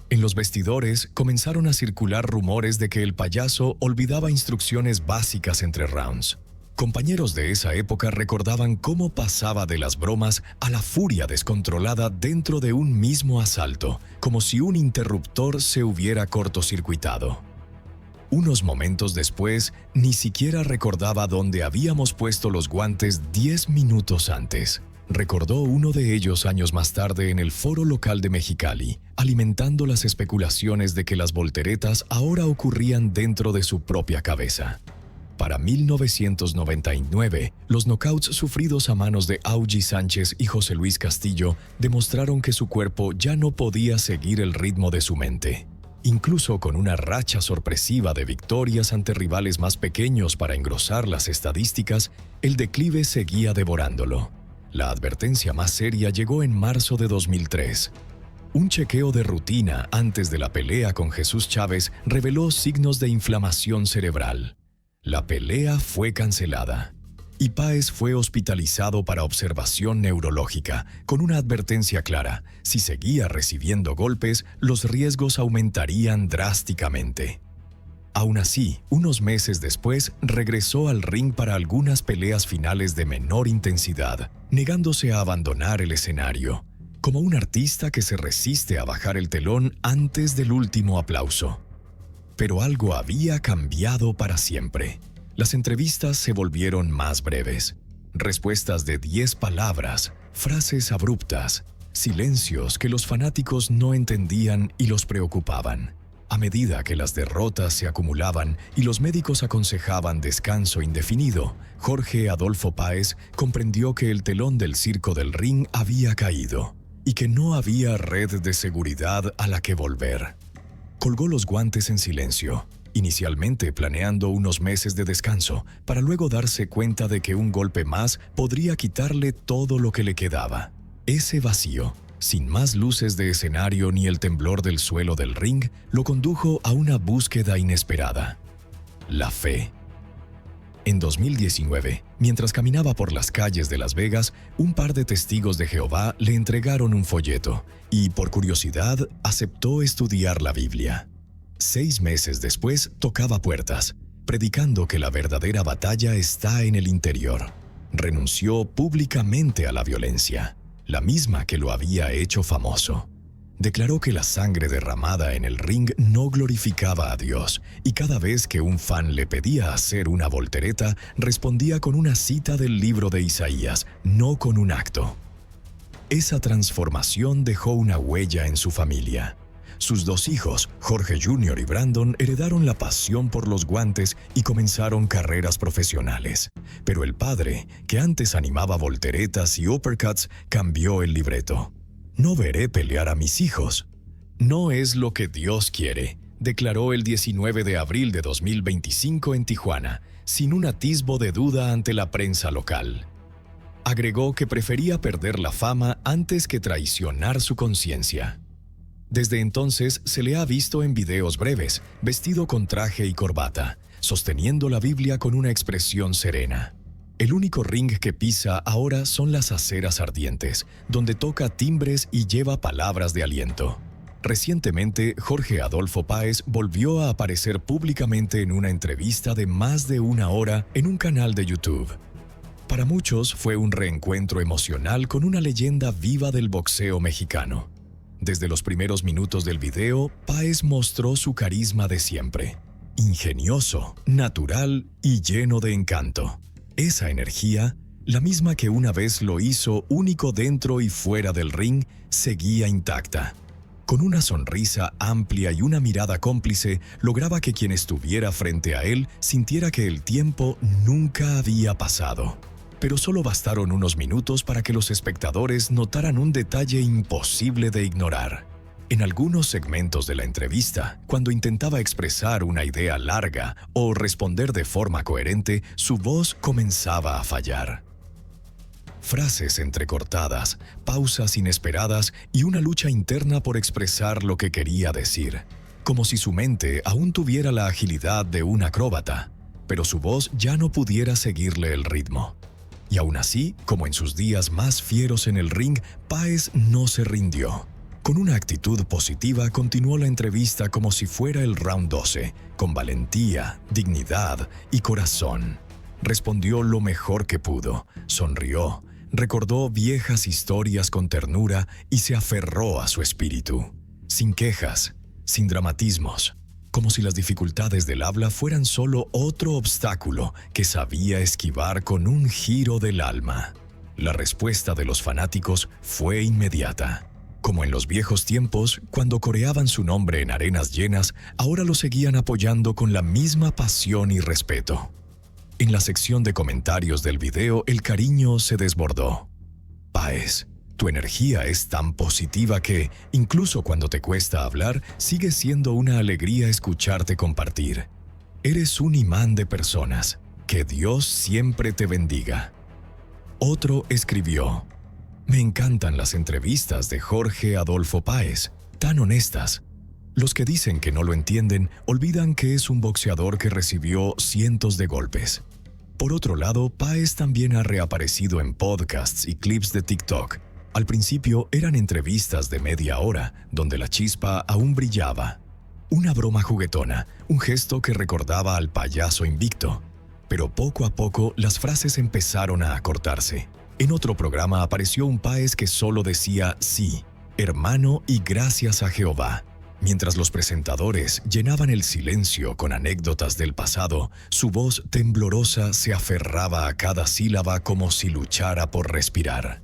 En los vestidores comenzaron a circular rumores de que el payaso olvidaba instrucciones básicas entre rounds. Compañeros de esa época recordaban cómo pasaba de las bromas a la furia descontrolada dentro de un mismo asalto, como si un interruptor se hubiera cortocircuitado. Unos momentos después, ni siquiera recordaba dónde habíamos puesto los guantes 10 minutos antes. Recordó uno de ellos años más tarde en el foro local de Mexicali, alimentando las especulaciones de que las volteretas ahora ocurrían dentro de su propia cabeza. Para 1999, los knockouts sufridos a manos de Augie Sánchez y José Luis Castillo demostraron que su cuerpo ya no podía seguir el ritmo de su mente. Incluso con una racha sorpresiva de victorias ante rivales más pequeños para engrosar las estadísticas, el declive seguía devorándolo. La advertencia más seria llegó en marzo de 2003. Un chequeo de rutina antes de la pelea con Jesús Chávez reveló signos de inflamación cerebral. La pelea fue cancelada y Páez fue hospitalizado para observación neurológica, con una advertencia clara: si seguía recibiendo golpes, los riesgos aumentarían drásticamente. Aún así, unos meses después, regresó al ring para algunas peleas finales de menor intensidad, negándose a abandonar el escenario, como un artista que se resiste a bajar el telón antes del último aplauso. Pero algo había cambiado para siempre. Las entrevistas se volvieron más breves. Respuestas de 10 palabras, frases abruptas, silencios que los fanáticos no entendían y los preocupaban. A medida que las derrotas se acumulaban y los médicos aconsejaban descanso indefinido, Jorge Adolfo Páez comprendió que el telón del circo del ring había caído y que no había red de seguridad a la que volver. Colgó los guantes en silencio, inicialmente planeando unos meses de descanso, para luego darse cuenta de que un golpe más podría quitarle todo lo que le quedaba. Ese vacío, sin más luces de escenario ni el temblor del suelo del ring, lo condujo a una búsqueda inesperada: la fe. En 2019, mientras caminaba por las calles de Las Vegas, un par de testigos de Jehová le entregaron un folleto y, por curiosidad, aceptó estudiar la Biblia. 6 meses después, tocaba puertas, predicando que la verdadera batalla está en el interior. Renunció públicamente a la violencia, la misma que lo había hecho famoso. Declaró que la sangre derramada en el ring no glorificaba a Dios, y cada vez que un fan le pedía hacer una voltereta, respondía con una cita del libro de Isaías, no con un acto. Esa transformación dejó una huella en su familia. Sus 2 hijos, Jorge Jr. y Brandon, heredaron la pasión por los guantes y comenzaron carreras profesionales. Pero el padre, que antes animaba volteretas y uppercuts, cambió el libreto. «No veré pelear a mis hijos. No es lo que Dios quiere», declaró el 19 de abril de 2025 en Tijuana, sin un atisbo de duda ante la prensa local. Agregó que prefería perder la fama antes que traicionar su conciencia. Desde entonces se le ha visto en videos breves, vestido con traje y corbata, sosteniendo la Biblia con una expresión serena. El único ring que pisa ahora son las aceras ardientes, donde toca timbres y lleva palabras de aliento. Recientemente, Jorge Adolfo Páez volvió a aparecer públicamente en una entrevista de más de 1 hora en un canal de YouTube. Para muchos fue un reencuentro emocional con una leyenda viva del boxeo mexicano. Desde los primeros minutos del video, Páez mostró su carisma de siempre: ingenioso, natural y lleno de encanto. Esa energía, la misma que una vez lo hizo único dentro y fuera del ring, seguía intacta. Con una sonrisa amplia y una mirada cómplice, lograba que quien estuviera frente a él sintiera que el tiempo nunca había pasado. Pero solo bastaron unos minutos para que los espectadores notaran un detalle imposible de ignorar. En algunos segmentos de la entrevista, cuando intentaba expresar una idea larga o responder de forma coherente, su voz comenzaba a fallar. Frases entrecortadas, pausas inesperadas y una lucha interna por expresar lo que quería decir, como si su mente aún tuviera la agilidad de un acróbata, pero su voz ya no pudiera seguirle el ritmo. Y aún así, como en sus días más fieros en el ring, Páez no se rindió. Con una actitud positiva continuó la entrevista como si fuera el round 12, con valentía, dignidad y corazón. Respondió lo mejor que pudo, sonrió, recordó viejas historias con ternura y se aferró a su espíritu. Sin quejas, sin dramatismos, como si las dificultades del habla fueran solo otro obstáculo que sabía esquivar con un giro del alma. La respuesta de los fanáticos fue inmediata. Como en los viejos tiempos, cuando coreaban su nombre en arenas llenas, ahora lo seguían apoyando con la misma pasión y respeto. En la sección de comentarios del video, el cariño se desbordó. Páez, tu energía es tan positiva que, incluso cuando te cuesta hablar, sigue siendo una alegría escucharte compartir. Eres un imán de personas. Que Dios siempre te bendiga. Otro escribió: me encantan las entrevistas de Jorge Adolfo Páez, tan honestas. Los que dicen que no lo entienden olvidan que es un boxeador que recibió cientos de golpes. Por otro lado, Páez también ha reaparecido en podcasts y clips de TikTok. Al principio eran entrevistas de media hora, donde la chispa aún brillaba. Una broma juguetona, un gesto que recordaba al payaso invicto. Pero poco a poco las frases empezaron a acortarse. En otro programa apareció un Páez que solo decía sí, hermano y gracias a Jehová. Mientras los presentadores llenaban el silencio con anécdotas del pasado, su voz temblorosa se aferraba a cada sílaba como si luchara por respirar.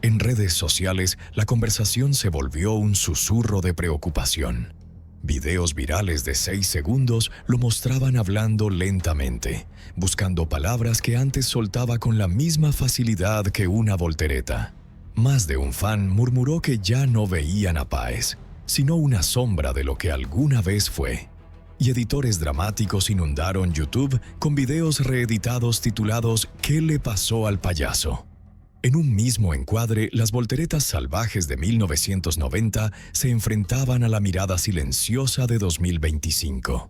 En redes sociales, la conversación se volvió un susurro de preocupación. Videos virales de 6 segundos lo mostraban hablando lentamente, buscando palabras que antes soltaba con la misma facilidad que una voltereta. Más de un fan murmuró que ya no veían a Páez, sino una sombra de lo que alguna vez fue. Y editores dramáticos inundaron YouTube con videos reeditados titulados ¿Qué le pasó al payaso? En un mismo encuadre, las volteretas salvajes de 1990 se enfrentaban a la mirada silenciosa de 2025.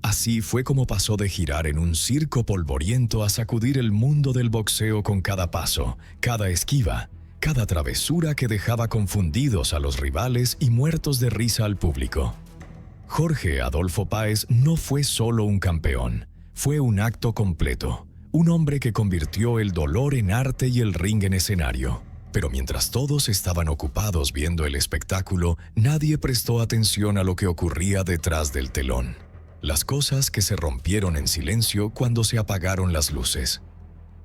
Así fue como pasó de girar en un circo polvoriento a sacudir el mundo del boxeo con cada paso, cada esquiva, cada travesura que dejaba confundidos a los rivales y muertos de risa al público. Jorge Adolfo Páez no fue solo un campeón, fue un acto completo, un hombre que convirtió el dolor en arte y el ring en escenario. Pero mientras todos estaban ocupados viendo el espectáculo, nadie prestó atención a lo que ocurría detrás del telón. Las cosas que se rompieron en silencio cuando se apagaron las luces.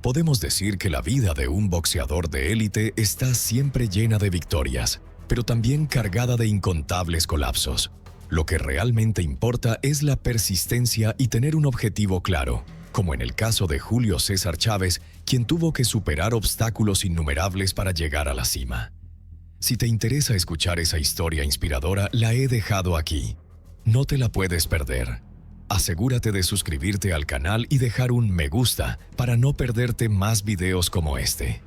Podemos decir que la vida de un boxeador de élite está siempre llena de victorias, pero también cargada de incontables colapsos. Lo que realmente importa es la persistencia y tener un objetivo claro, como en el caso de Julio César Chávez, quien tuvo que superar obstáculos innumerables para llegar a la cima. Si te interesa escuchar esa historia inspiradora, la he dejado aquí. No te la puedes perder. Asegúrate de suscribirte al canal y dejar un me gusta para no perderte más videos como este.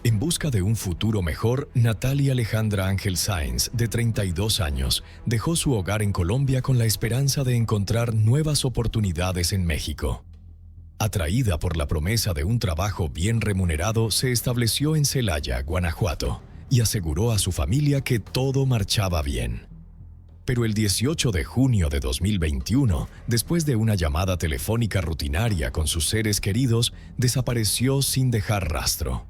En busca de un futuro mejor, Natalia Alejandra Ángel Sáenz, de 32 años, dejó su hogar en Colombia con la esperanza de encontrar nuevas oportunidades en México. Atraída por la promesa de un trabajo bien remunerado, se estableció en Celaya, Guanajuato, y aseguró a su familia que todo marchaba bien. Pero el 18 de junio de 2021, después de una llamada telefónica rutinaria con sus seres queridos, desapareció sin dejar rastro.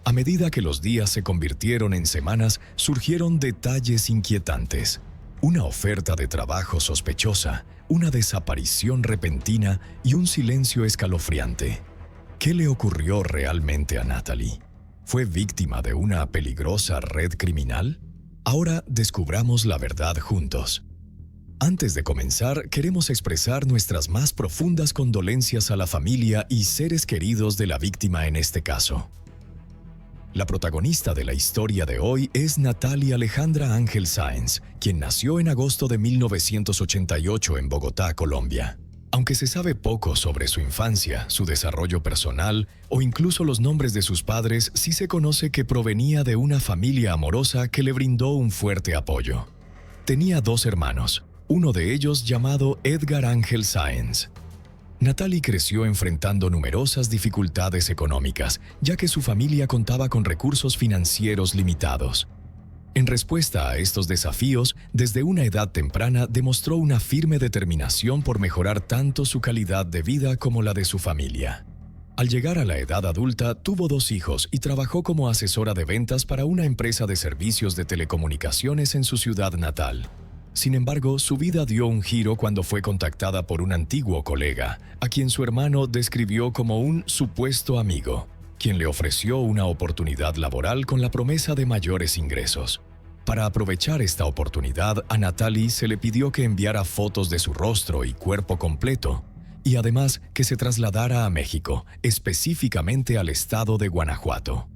A medida que los días se convirtieron en semanas, surgieron detalles inquietantes. Una oferta de trabajo sospechosa, una desaparición repentina y un silencio escalofriante. ¿Qué le ocurrió realmente a Natalie? ¿Fue víctima de una peligrosa red criminal? Ahora descubramos la verdad juntos. Antes de comenzar, queremos expresar nuestras más profundas condolencias a la familia y seres queridos de la víctima en este caso. La protagonista de la historia de hoy es Natalia Alejandra Ángel Sáenz, quien nació en agosto de 1988 en Bogotá, Colombia. Aunque se sabe poco sobre su infancia, su desarrollo personal o incluso los nombres de sus padres, sí se conoce que provenía de una familia amorosa que le brindó un fuerte apoyo. Tenía 2 hermanos, uno de ellos llamado Edgar Ángel Sáenz. Natalie creció enfrentando numerosas dificultades económicas, ya que su familia contaba con recursos financieros limitados. En respuesta a estos desafíos, desde una edad temprana demostró una firme determinación por mejorar tanto su calidad de vida como la de su familia. Al llegar a la edad adulta, tuvo 2 hijos y trabajó como asesora de ventas para una empresa de servicios de telecomunicaciones en su ciudad natal. Sin embargo, su vida dio un giro cuando fue contactada por un antiguo colega, a quien su hermano describió como un supuesto amigo, quien le ofreció una oportunidad laboral con la promesa de mayores ingresos. Para aprovechar esta oportunidad, a Natalie se le pidió que enviara fotos de su rostro y cuerpo completo, y además que se trasladara a México, específicamente al estado de Guanajuato.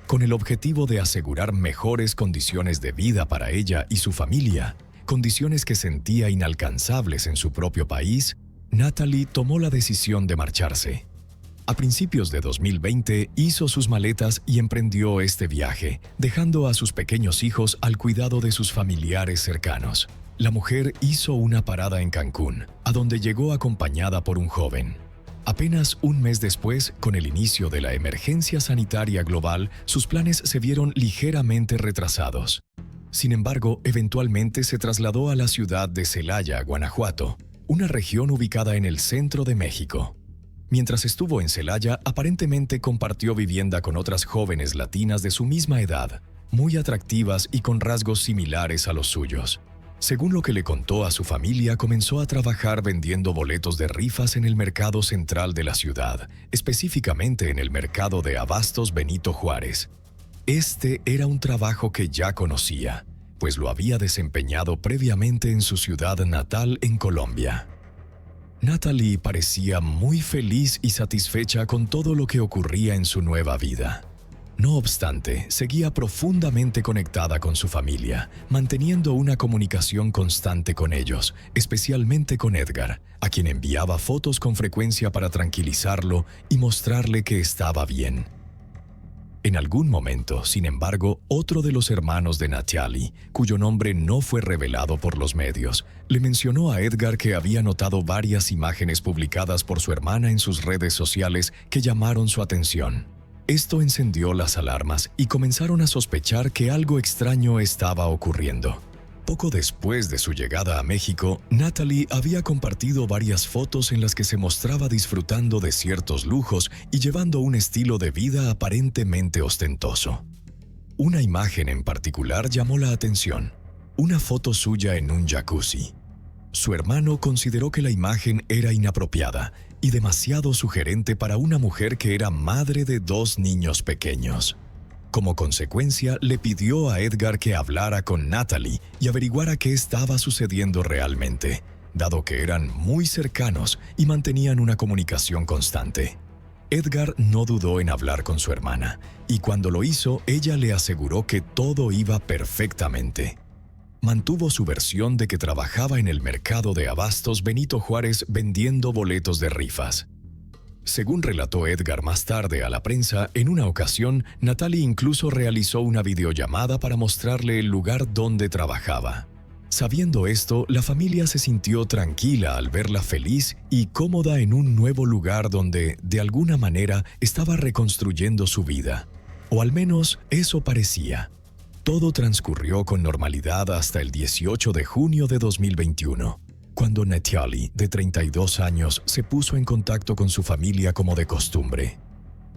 Con el objetivo de asegurar mejores condiciones de vida para ella y su familia, condiciones que sentía inalcanzables en su propio país, Natalie tomó la decisión de marcharse. A principios de 2020 hizo sus maletas y emprendió este viaje, dejando a sus pequeños hijos al cuidado de sus familiares cercanos. La mujer hizo una parada en Cancún, a donde llegó acompañada por un joven. Apenas un mes después, con el inicio de la emergencia sanitaria global, sus planes se vieron ligeramente retrasados. Sin embargo, eventualmente se trasladó a la ciudad de Celaya, Guanajuato, una región ubicada en el centro de México. Mientras estuvo en Celaya, aparentemente compartió vivienda con otras jóvenes latinas de su misma edad, muy atractivas y con rasgos similares a los suyos. Según lo que le contó a su familia, comenzó a trabajar vendiendo boletos de rifas en el mercado central de la ciudad, específicamente en el mercado de abastos Benito Juárez. Este era un trabajo que ya conocía, pues lo había desempeñado previamente en su ciudad natal en Colombia. Natalie parecía muy feliz y satisfecha con todo lo que ocurría en su nueva vida. No obstante, seguía profundamente conectada con su familia, manteniendo una comunicación constante con ellos, especialmente con Edgar, a quien enviaba fotos con frecuencia para tranquilizarlo y mostrarle que estaba bien. En algún momento, sin embargo, otro de los hermanos de Natalie, cuyo nombre no fue revelado por los medios, le mencionó a Edgar que había notado varias imágenes publicadas por su hermana en sus redes sociales que llamaron su atención. Esto encendió las alarmas y comenzaron a sospechar que algo extraño estaba ocurriendo. Poco después de su llegada a México, Natalie había compartido varias fotos en las que se mostraba disfrutando de ciertos lujos y llevando un estilo de vida aparentemente ostentoso. Una imagen en particular llamó la atención: una foto suya en un jacuzzi. Su hermano consideró que la imagen era inapropiada y demasiado sugerente para una mujer que era madre de 2 niños pequeños. Como consecuencia, le pidió a Edgar que hablara con Natalie y averiguara qué estaba sucediendo realmente, dado que eran muy cercanos y mantenían una comunicación constante. Edgar no dudó en hablar con su hermana, y cuando lo hizo, ella le aseguró que todo iba perfectamente. Mantuvo su versión de que trabajaba en el mercado de abastos Benito Juárez vendiendo boletos de rifas. Según relató Edgar más tarde a la prensa, en una ocasión, Natalie incluso realizó una videollamada para mostrarle el lugar donde trabajaba. Sabiendo esto, la familia se sintió tranquila al verla feliz y cómoda en un nuevo lugar donde, de alguna manera, estaba reconstruyendo su vida. O al menos eso parecía. Todo transcurrió con normalidad hasta el 18 de junio de 2021, cuando Natalie, de 32 años, se puso en contacto con su familia como de costumbre.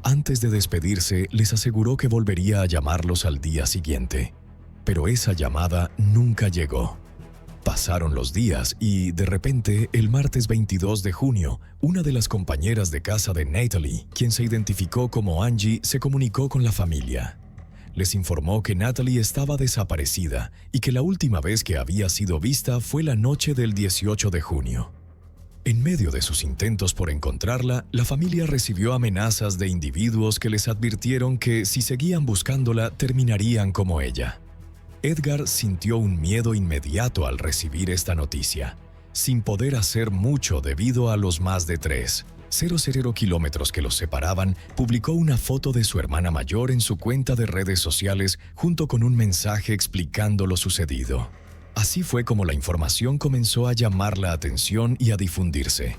Antes de despedirse, les aseguró que volvería a llamarlos al día siguiente, pero esa llamada nunca llegó. Pasaron los días y, de repente, el martes 22 de junio, una de las compañeras de casa de Natalie, quien se identificó como Angie, se comunicó con la familia. Les informó que Natalie estaba desaparecida y que la última vez que había sido vista fue la noche del 18 de junio. En medio de sus intentos por encontrarla, la familia recibió amenazas de individuos que les advirtieron que si seguían buscándola terminarían como ella. Edgar sintió un miedo inmediato al recibir esta noticia, sin poder hacer mucho debido a los más de 3,00 kilómetros que los separaban. Publicó una foto de su hermana mayor en su cuenta de redes sociales junto con un mensaje explicando lo sucedido. Así fue como la información comenzó a llamar la atención y a difundirse.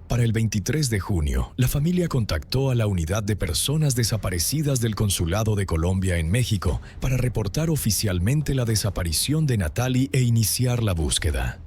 Para el 23 de junio, la familia contactó a la Unidad de Personas Desaparecidas del Consulado de Colombia en México para reportar oficialmente la desaparición de Natalie e iniciar la búsqueda.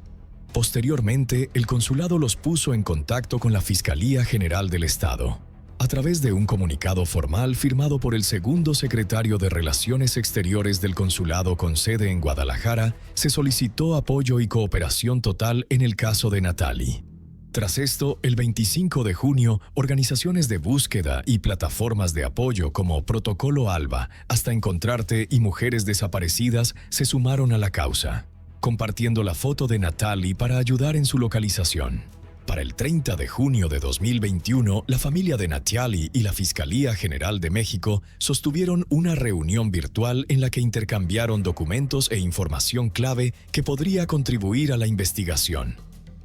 Posteriormente, el consulado los puso en contacto con la Fiscalía General del Estado. A través de un comunicado formal firmado por el segundo secretario de Relaciones Exteriores del consulado con sede en Guadalajara, se solicitó apoyo y cooperación total en el caso de Natalie. Tras esto, el 25 de junio, organizaciones de búsqueda y plataformas de apoyo como Protocolo Alba, Hasta Encontrarte y Mujeres Desaparecidas se sumaron a la causa, compartiendo la foto de Natalie para ayudar en su localización. Para el 30 de junio de 2021, la familia de Natalie y la Fiscalía General de México sostuvieron una reunión virtual en la que intercambiaron documentos e información clave que podría contribuir a la investigación.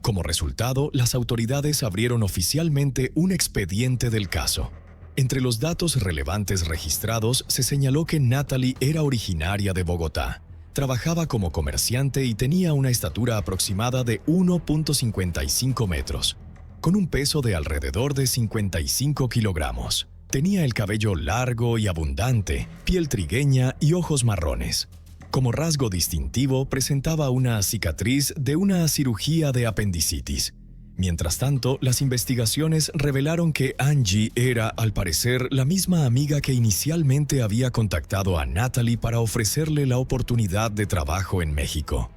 Como resultado, las autoridades abrieron oficialmente un expediente del caso. Entre los datos relevantes registrados se señaló que Natalie era originaria de Bogotá, trabajaba como comerciante y tenía una estatura aproximada de 1.55 metros, con un peso de alrededor de 55 kilogramos. Tenía el cabello largo y abundante, piel trigueña y ojos marrones. Como rasgo distintivo, presentaba una cicatriz de una cirugía de apendicitis. Mientras tanto, las investigaciones revelaron que Angie era, al parecer, la misma amiga que inicialmente había contactado a Natalie para ofrecerle la oportunidad de trabajo en México.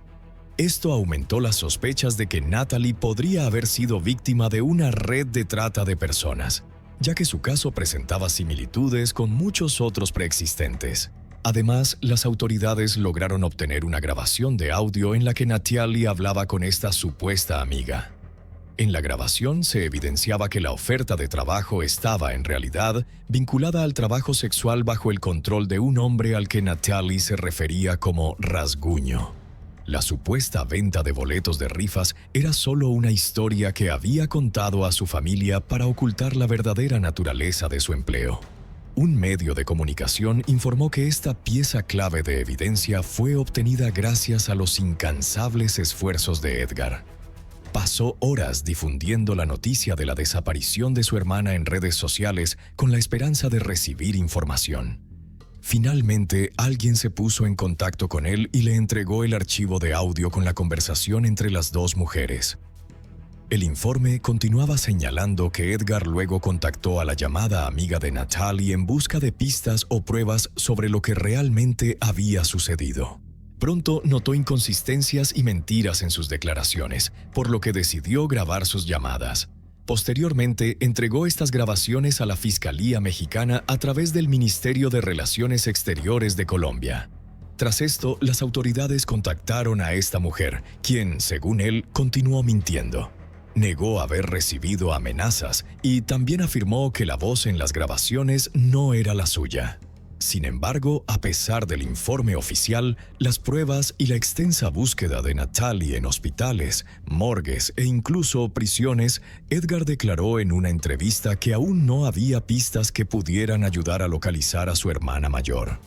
Esto aumentó las sospechas de que Natalie podría haber sido víctima de una red de trata de personas, ya que su caso presentaba similitudes con muchos otros preexistentes. Además, las autoridades lograron obtener una grabación de audio en la que Natalie hablaba con esta supuesta amiga. En la grabación se evidenciaba que la oferta de trabajo estaba, en realidad, vinculada al trabajo sexual bajo el control de un hombre al que Natalie se refería como rasguño. La supuesta venta de boletos de rifas era solo una historia que había contado a su familia para ocultar la verdadera naturaleza de su empleo. Un medio de comunicación informó que esta pieza clave de evidencia fue obtenida gracias a los incansables esfuerzos de Edgar. Pasó horas difundiendo la noticia de la desaparición de su hermana en redes sociales con la esperanza de recibir información. Finalmente, alguien se puso en contacto con él y le entregó el archivo de audio con la conversación entre las dos mujeres. El informe continuaba señalando que Edgar luego contactó a la llamada amiga de Natalie en busca de pistas o pruebas sobre lo que realmente había sucedido. Pronto notó inconsistencias y mentiras en sus declaraciones, por lo que decidió grabar sus llamadas. Posteriormente, entregó estas grabaciones a la Fiscalía Mexicana a través del Ministerio de Relaciones Exteriores de Colombia. Tras esto, las autoridades contactaron a esta mujer, quien, según él, continuó mintiendo. Negó haber recibido amenazas y también afirmó que la voz en las grabaciones no era la suya. Sin embargo, a pesar del informe oficial, las pruebas y la extensa búsqueda de Natalie en hospitales, morgues e incluso prisiones, Edgar declaró en una entrevista que aún no había pistas que pudieran ayudar a localizar a su hermana mayor.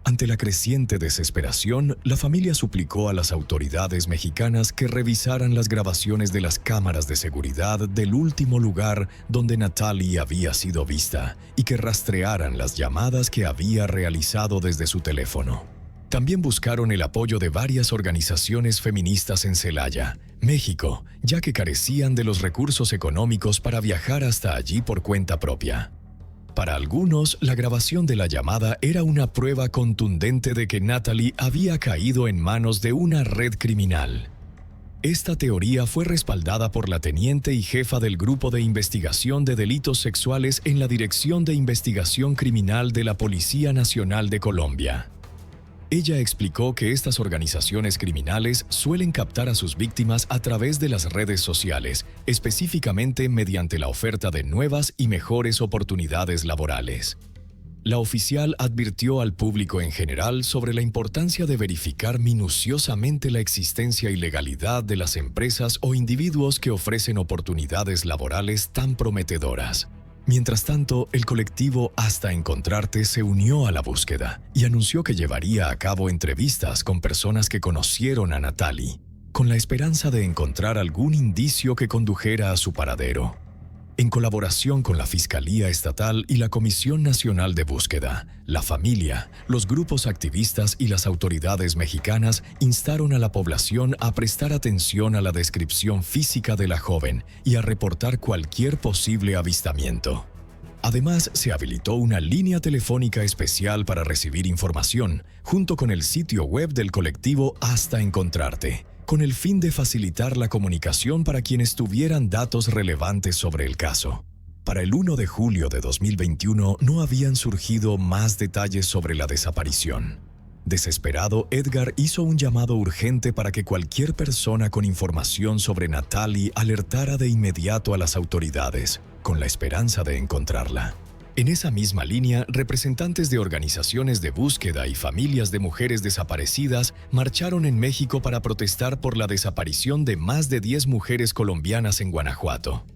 Ante la creciente desesperación, la familia suplicó a las autoridades mexicanas que revisaran las grabaciones de las cámaras de seguridad del último lugar donde Natalie había sido vista y que rastrearan las llamadas que había realizado desde su teléfono. También buscaron el apoyo de varias organizaciones feministas en Celaya, México, ya que carecían de los recursos económicos para viajar hasta allí por cuenta propia. Para algunos, la grabación de la llamada era una prueba contundente de que Natalie había caído en manos de una red criminal. Esta teoría fue respaldada por la teniente y jefa del Grupo de Investigación de Delitos Sexuales en la Dirección de Investigación Criminal de la Policía Nacional de Colombia. Ella explicó que estas organizaciones criminales suelen captar a sus víctimas a través de las redes sociales, específicamente mediante la oferta de nuevas y mejores oportunidades laborales. La oficial advirtió al público en general sobre la importancia de verificar minuciosamente la existencia y legalidad de las empresas o individuos que ofrecen oportunidades laborales tan prometedoras. Mientras tanto, el colectivo Hasta Encontrarte se unió a la búsqueda y anunció que llevaría a cabo entrevistas con personas que conocieron a Natalie, con la esperanza de encontrar algún indicio que condujera a su paradero. En colaboración con la Fiscalía Estatal y la Comisión Nacional de Búsqueda, la familia, los grupos activistas y las autoridades mexicanas instaron a la población a prestar atención a la descripción física de la joven y a reportar cualquier posible avistamiento. Además, se habilitó una línea telefónica especial para recibir información, junto con el sitio web del colectivo Hasta Encontrarte, con el fin de facilitar la comunicación para quienes tuvieran datos relevantes sobre el caso. Para el 1 de julio de 2021 no habían surgido más detalles sobre la desaparición. Desesperado, Edgar hizo un llamado urgente para que cualquier persona con información sobre Natalie alertara de inmediato a las autoridades, con la esperanza de encontrarla. En esa misma línea, representantes de organizaciones de búsqueda y familias de mujeres desaparecidas marcharon en México para protestar por la desaparición de más de 10 mujeres colombianas en Guanajuato.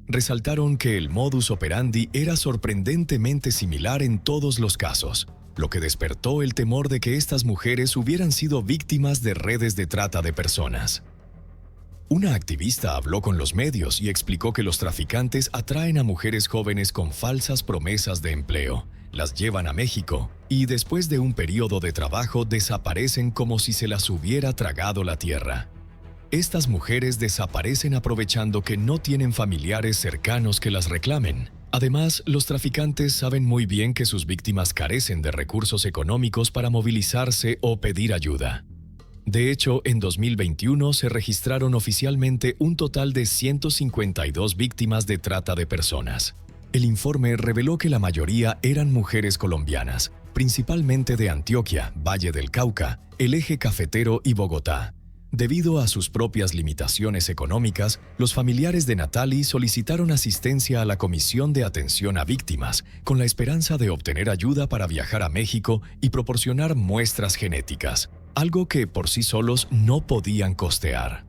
Resaltaron que el modus operandi era sorprendentemente similar en todos los casos, lo que despertó el temor de que estas mujeres hubieran sido víctimas de redes de trata de personas. Una activista habló con los medios y explicó que los traficantes atraen a mujeres jóvenes con falsas promesas de empleo, las llevan a México y después de un periodo de trabajo desaparecen como si se las hubiera tragado la tierra. Estas mujeres desaparecen aprovechando que no tienen familiares cercanos que las reclamen. Además, los traficantes saben muy bien que sus víctimas carecen de recursos económicos para movilizarse o pedir ayuda. De hecho, en 2021 se registraron oficialmente un total de 152 víctimas de trata de personas. El informe reveló que la mayoría eran mujeres colombianas, principalmente de Antioquia, Valle del Cauca, el Eje Cafetero y Bogotá. Debido a sus propias limitaciones económicas, los familiares de Natalie solicitaron asistencia a la Comisión de Atención a Víctimas, con la esperanza de obtener ayuda para viajar a México y proporcionar muestras genéticas, algo que por sí solos no podían costear.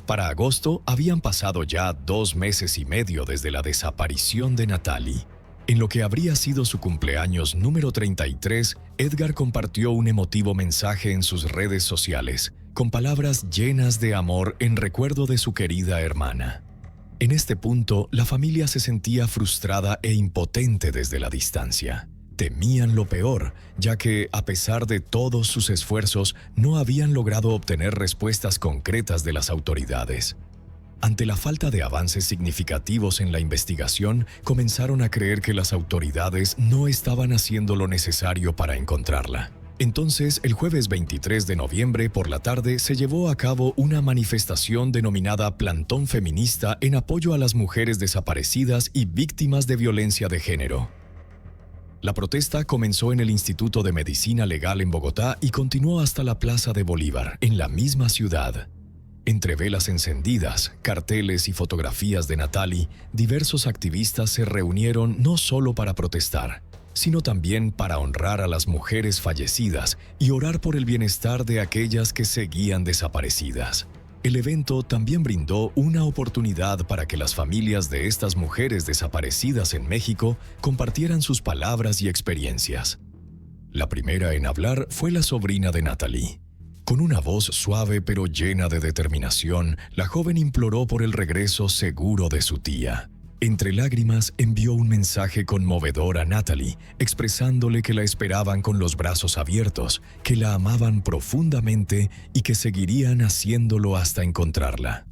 Para agosto habían pasado ya 2 meses y medio desde la desaparición de Natalie. En lo que habría sido su cumpleaños número 33, Edgar compartió un emotivo mensaje en sus redes sociales, con palabras llenas de amor en recuerdo de su querida hermana. En este punto, la familia se sentía frustrada e impotente desde la distancia. Temían lo peor, ya que, a pesar de todos sus esfuerzos, no habían logrado obtener respuestas concretas de las autoridades. Ante la falta de avances significativos en la investigación, comenzaron a creer que las autoridades no estaban haciendo lo necesario para encontrarla. Entonces, el jueves 23 de noviembre por la tarde se llevó a cabo una manifestación denominada Plantón Feminista en apoyo a las mujeres desaparecidas y víctimas de violencia de género. La protesta comenzó en el Instituto de Medicina Legal en Bogotá y continuó hasta la Plaza de Bolívar, en la misma ciudad. Entre velas encendidas, carteles y fotografías de Natalie, diversos activistas se reunieron no solo para protestar, sino también para honrar a las mujeres fallecidas y orar por el bienestar de aquellas que seguían desaparecidas. El evento también brindó una oportunidad para que las familias de estas mujeres desaparecidas en México compartieran sus palabras y experiencias. La primera en hablar fue la sobrina de Natalie. Con una voz suave pero llena de determinación, la joven imploró por el regreso seguro de su tía. Entre lágrimas envió un mensaje conmovedor a Natalie, expresándole que la esperaban con los brazos abiertos, que la amaban profundamente y que seguirían haciéndolo hasta encontrarla.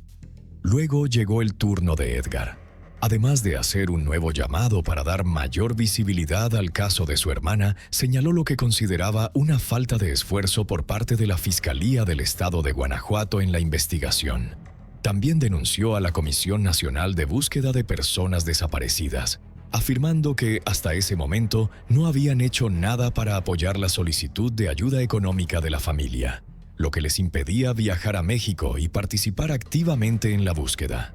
Luego llegó el turno de Edgar. Además de hacer un nuevo llamado para dar mayor visibilidad al caso de su hermana, señaló lo que consideraba una falta de esfuerzo por parte de la Fiscalía del Estado de Guanajuato en la investigación. También denunció a la Comisión Nacional de Búsqueda de Personas Desaparecidas, afirmando que hasta ese momento no habían hecho nada para apoyar la solicitud de ayuda económica de la familia, lo que les impedía viajar a México y participar activamente en la búsqueda.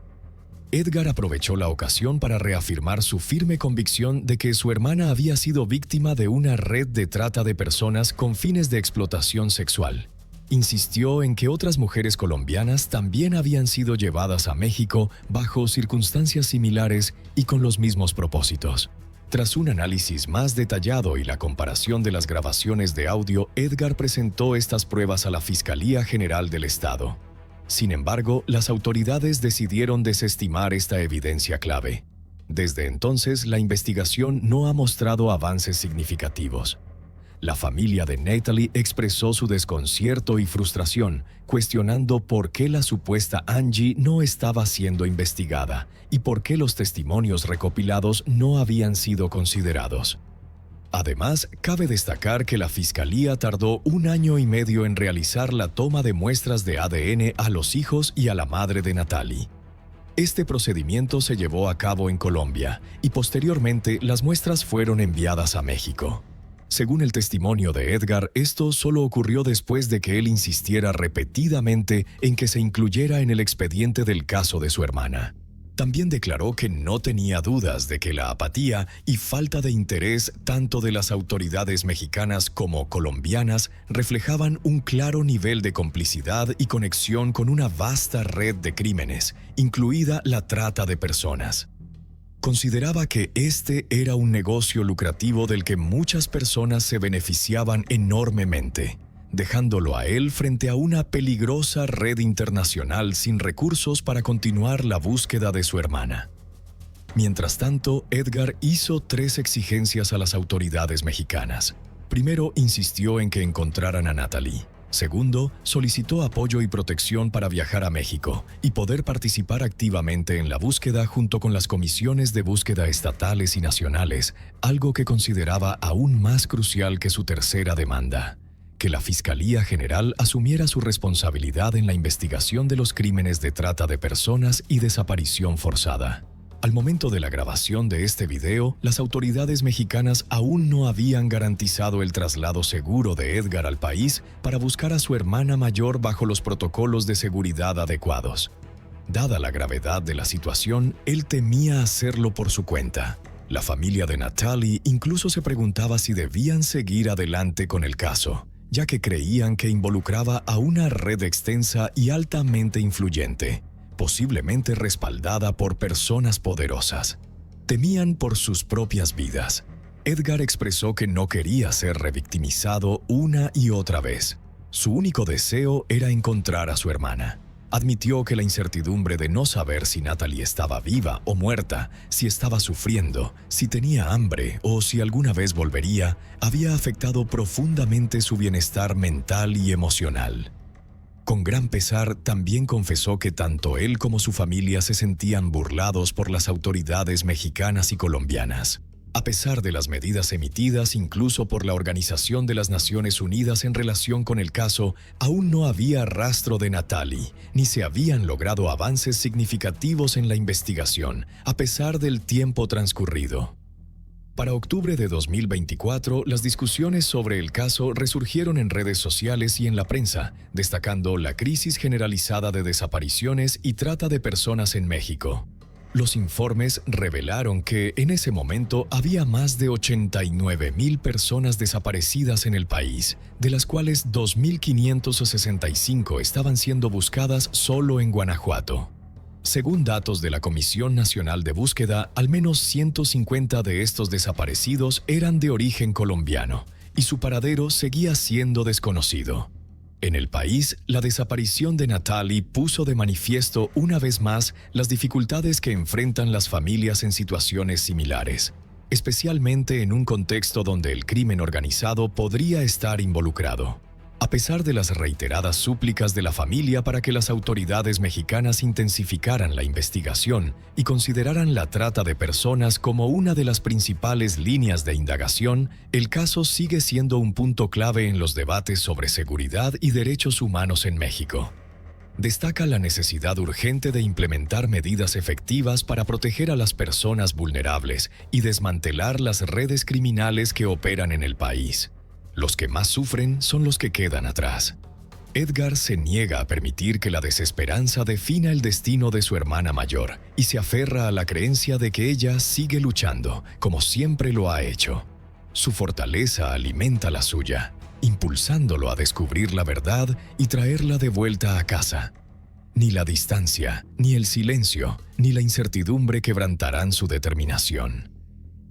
Edgar aprovechó la ocasión para reafirmar su firme convicción de que su hermana había sido víctima de una red de trata de personas con fines de explotación sexual. Insistió en que otras mujeres colombianas también habían sido llevadas a México bajo circunstancias similares y con los mismos propósitos. Tras un análisis más detallado y la comparación de las grabaciones de audio, Edgar presentó estas pruebas a la Fiscalía General del Estado. Sin embargo, las autoridades decidieron desestimar esta evidencia clave. Desde entonces, la investigación no ha mostrado avances significativos. La familia de Natalie expresó su desconcierto y frustración, cuestionando por qué la supuesta Angie no estaba siendo investigada y por qué los testimonios recopilados no habían sido considerados. Además, cabe destacar que la Fiscalía tardó 1 año y medio en realizar la toma de muestras de ADN a los hijos y a la madre de Natalie. Este procedimiento se llevó a cabo en Colombia y posteriormente las muestras fueron enviadas a México. Según el testimonio de Edgar, esto solo ocurrió después de que él insistiera repetidamente en que se incluyera en el expediente del caso de su hermana. También declaró que no tenía dudas de que la apatía y falta de interés tanto de las autoridades mexicanas como colombianas reflejaban un claro nivel de complicidad y conexión con una vasta red de crímenes, incluida la trata de personas. Consideraba que este era un negocio lucrativo del que muchas personas se beneficiaban enormemente, dejándolo a él frente a una peligrosa red internacional sin recursos para continuar la búsqueda de su hermana. Mientras tanto, Edgar hizo 3 exigencias a las autoridades mexicanas. Primero, insistió en que encontraran a Natalie. Segundo, solicitó apoyo y protección para viajar a México y poder participar activamente en la búsqueda junto con las comisiones de búsqueda estatales y nacionales, algo que consideraba aún más crucial que su tercera demanda: que la Fiscalía General asumiera su responsabilidad en la investigación de los crímenes de trata de personas y desaparición forzada. Al momento de la grabación de este video, las autoridades mexicanas aún no habían garantizado el traslado seguro de Edgar al país para buscar a su hermana mayor bajo los protocolos de seguridad adecuados. Dada la gravedad de la situación, él temía hacerlo por su cuenta. La familia de Natalie incluso se preguntaba si debían seguir adelante con el caso, ya que creían que involucraba a una red extensa y altamente influyente, posiblemente respaldada por personas poderosas. Temían por sus propias vidas. Edgar expresó que no quería ser revictimizado una y otra vez. Su único deseo era encontrar a su hermana. Admitió que la incertidumbre de no saber si Natalie estaba viva o muerta, si estaba sufriendo, si tenía hambre o si alguna vez volvería, había afectado profundamente su bienestar mental y emocional. Con gran pesar, también confesó que tanto él como su familia se sentían burlados por las autoridades mexicanas y colombianas. A pesar de las medidas emitidas incluso por la Organización de las Naciones Unidas en relación con el caso, aún no había rastro de Natalie, ni se habían logrado avances significativos en la investigación, a pesar del tiempo transcurrido. Para octubre de 2024, las discusiones sobre el caso resurgieron en redes sociales y en la prensa, destacando la crisis generalizada de desapariciones y trata de personas en México. Los informes revelaron que en ese momento había más de 89,000 personas desaparecidas en el país, de las cuales 2,565 estaban siendo buscadas solo en Guanajuato. Según datos de la Comisión Nacional de Búsqueda, al menos 150 de estos desaparecidos eran de origen colombiano, y su paradero seguía siendo desconocido. En el país, la desaparición de Natalie puso de manifiesto una vez más las dificultades que enfrentan las familias en situaciones similares, especialmente en un contexto donde el crimen organizado podría estar involucrado. A pesar de las reiteradas súplicas de la familia para que las autoridades mexicanas intensificaran la investigación y consideraran la trata de personas como una de las principales líneas de indagación, el caso sigue siendo un punto clave en los debates sobre seguridad y derechos humanos en México. Destaca la necesidad urgente de implementar medidas efectivas para proteger a las personas vulnerables y desmantelar las redes criminales que operan en el país. Los que más sufren son los que quedan atrás. Edgar se niega a permitir que la desesperanza defina el destino de su hermana mayor y se aferra a la creencia de que ella sigue luchando, como siempre lo ha hecho. Su fortaleza alimenta la suya, impulsándolo a descubrir la verdad y traerla de vuelta a casa. Ni la distancia, ni el silencio, ni la incertidumbre quebrantarán su determinación.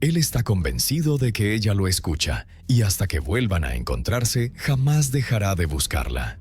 Él está convencido de que ella lo escucha y hasta que vuelvan a encontrarse, jamás dejará de buscarla.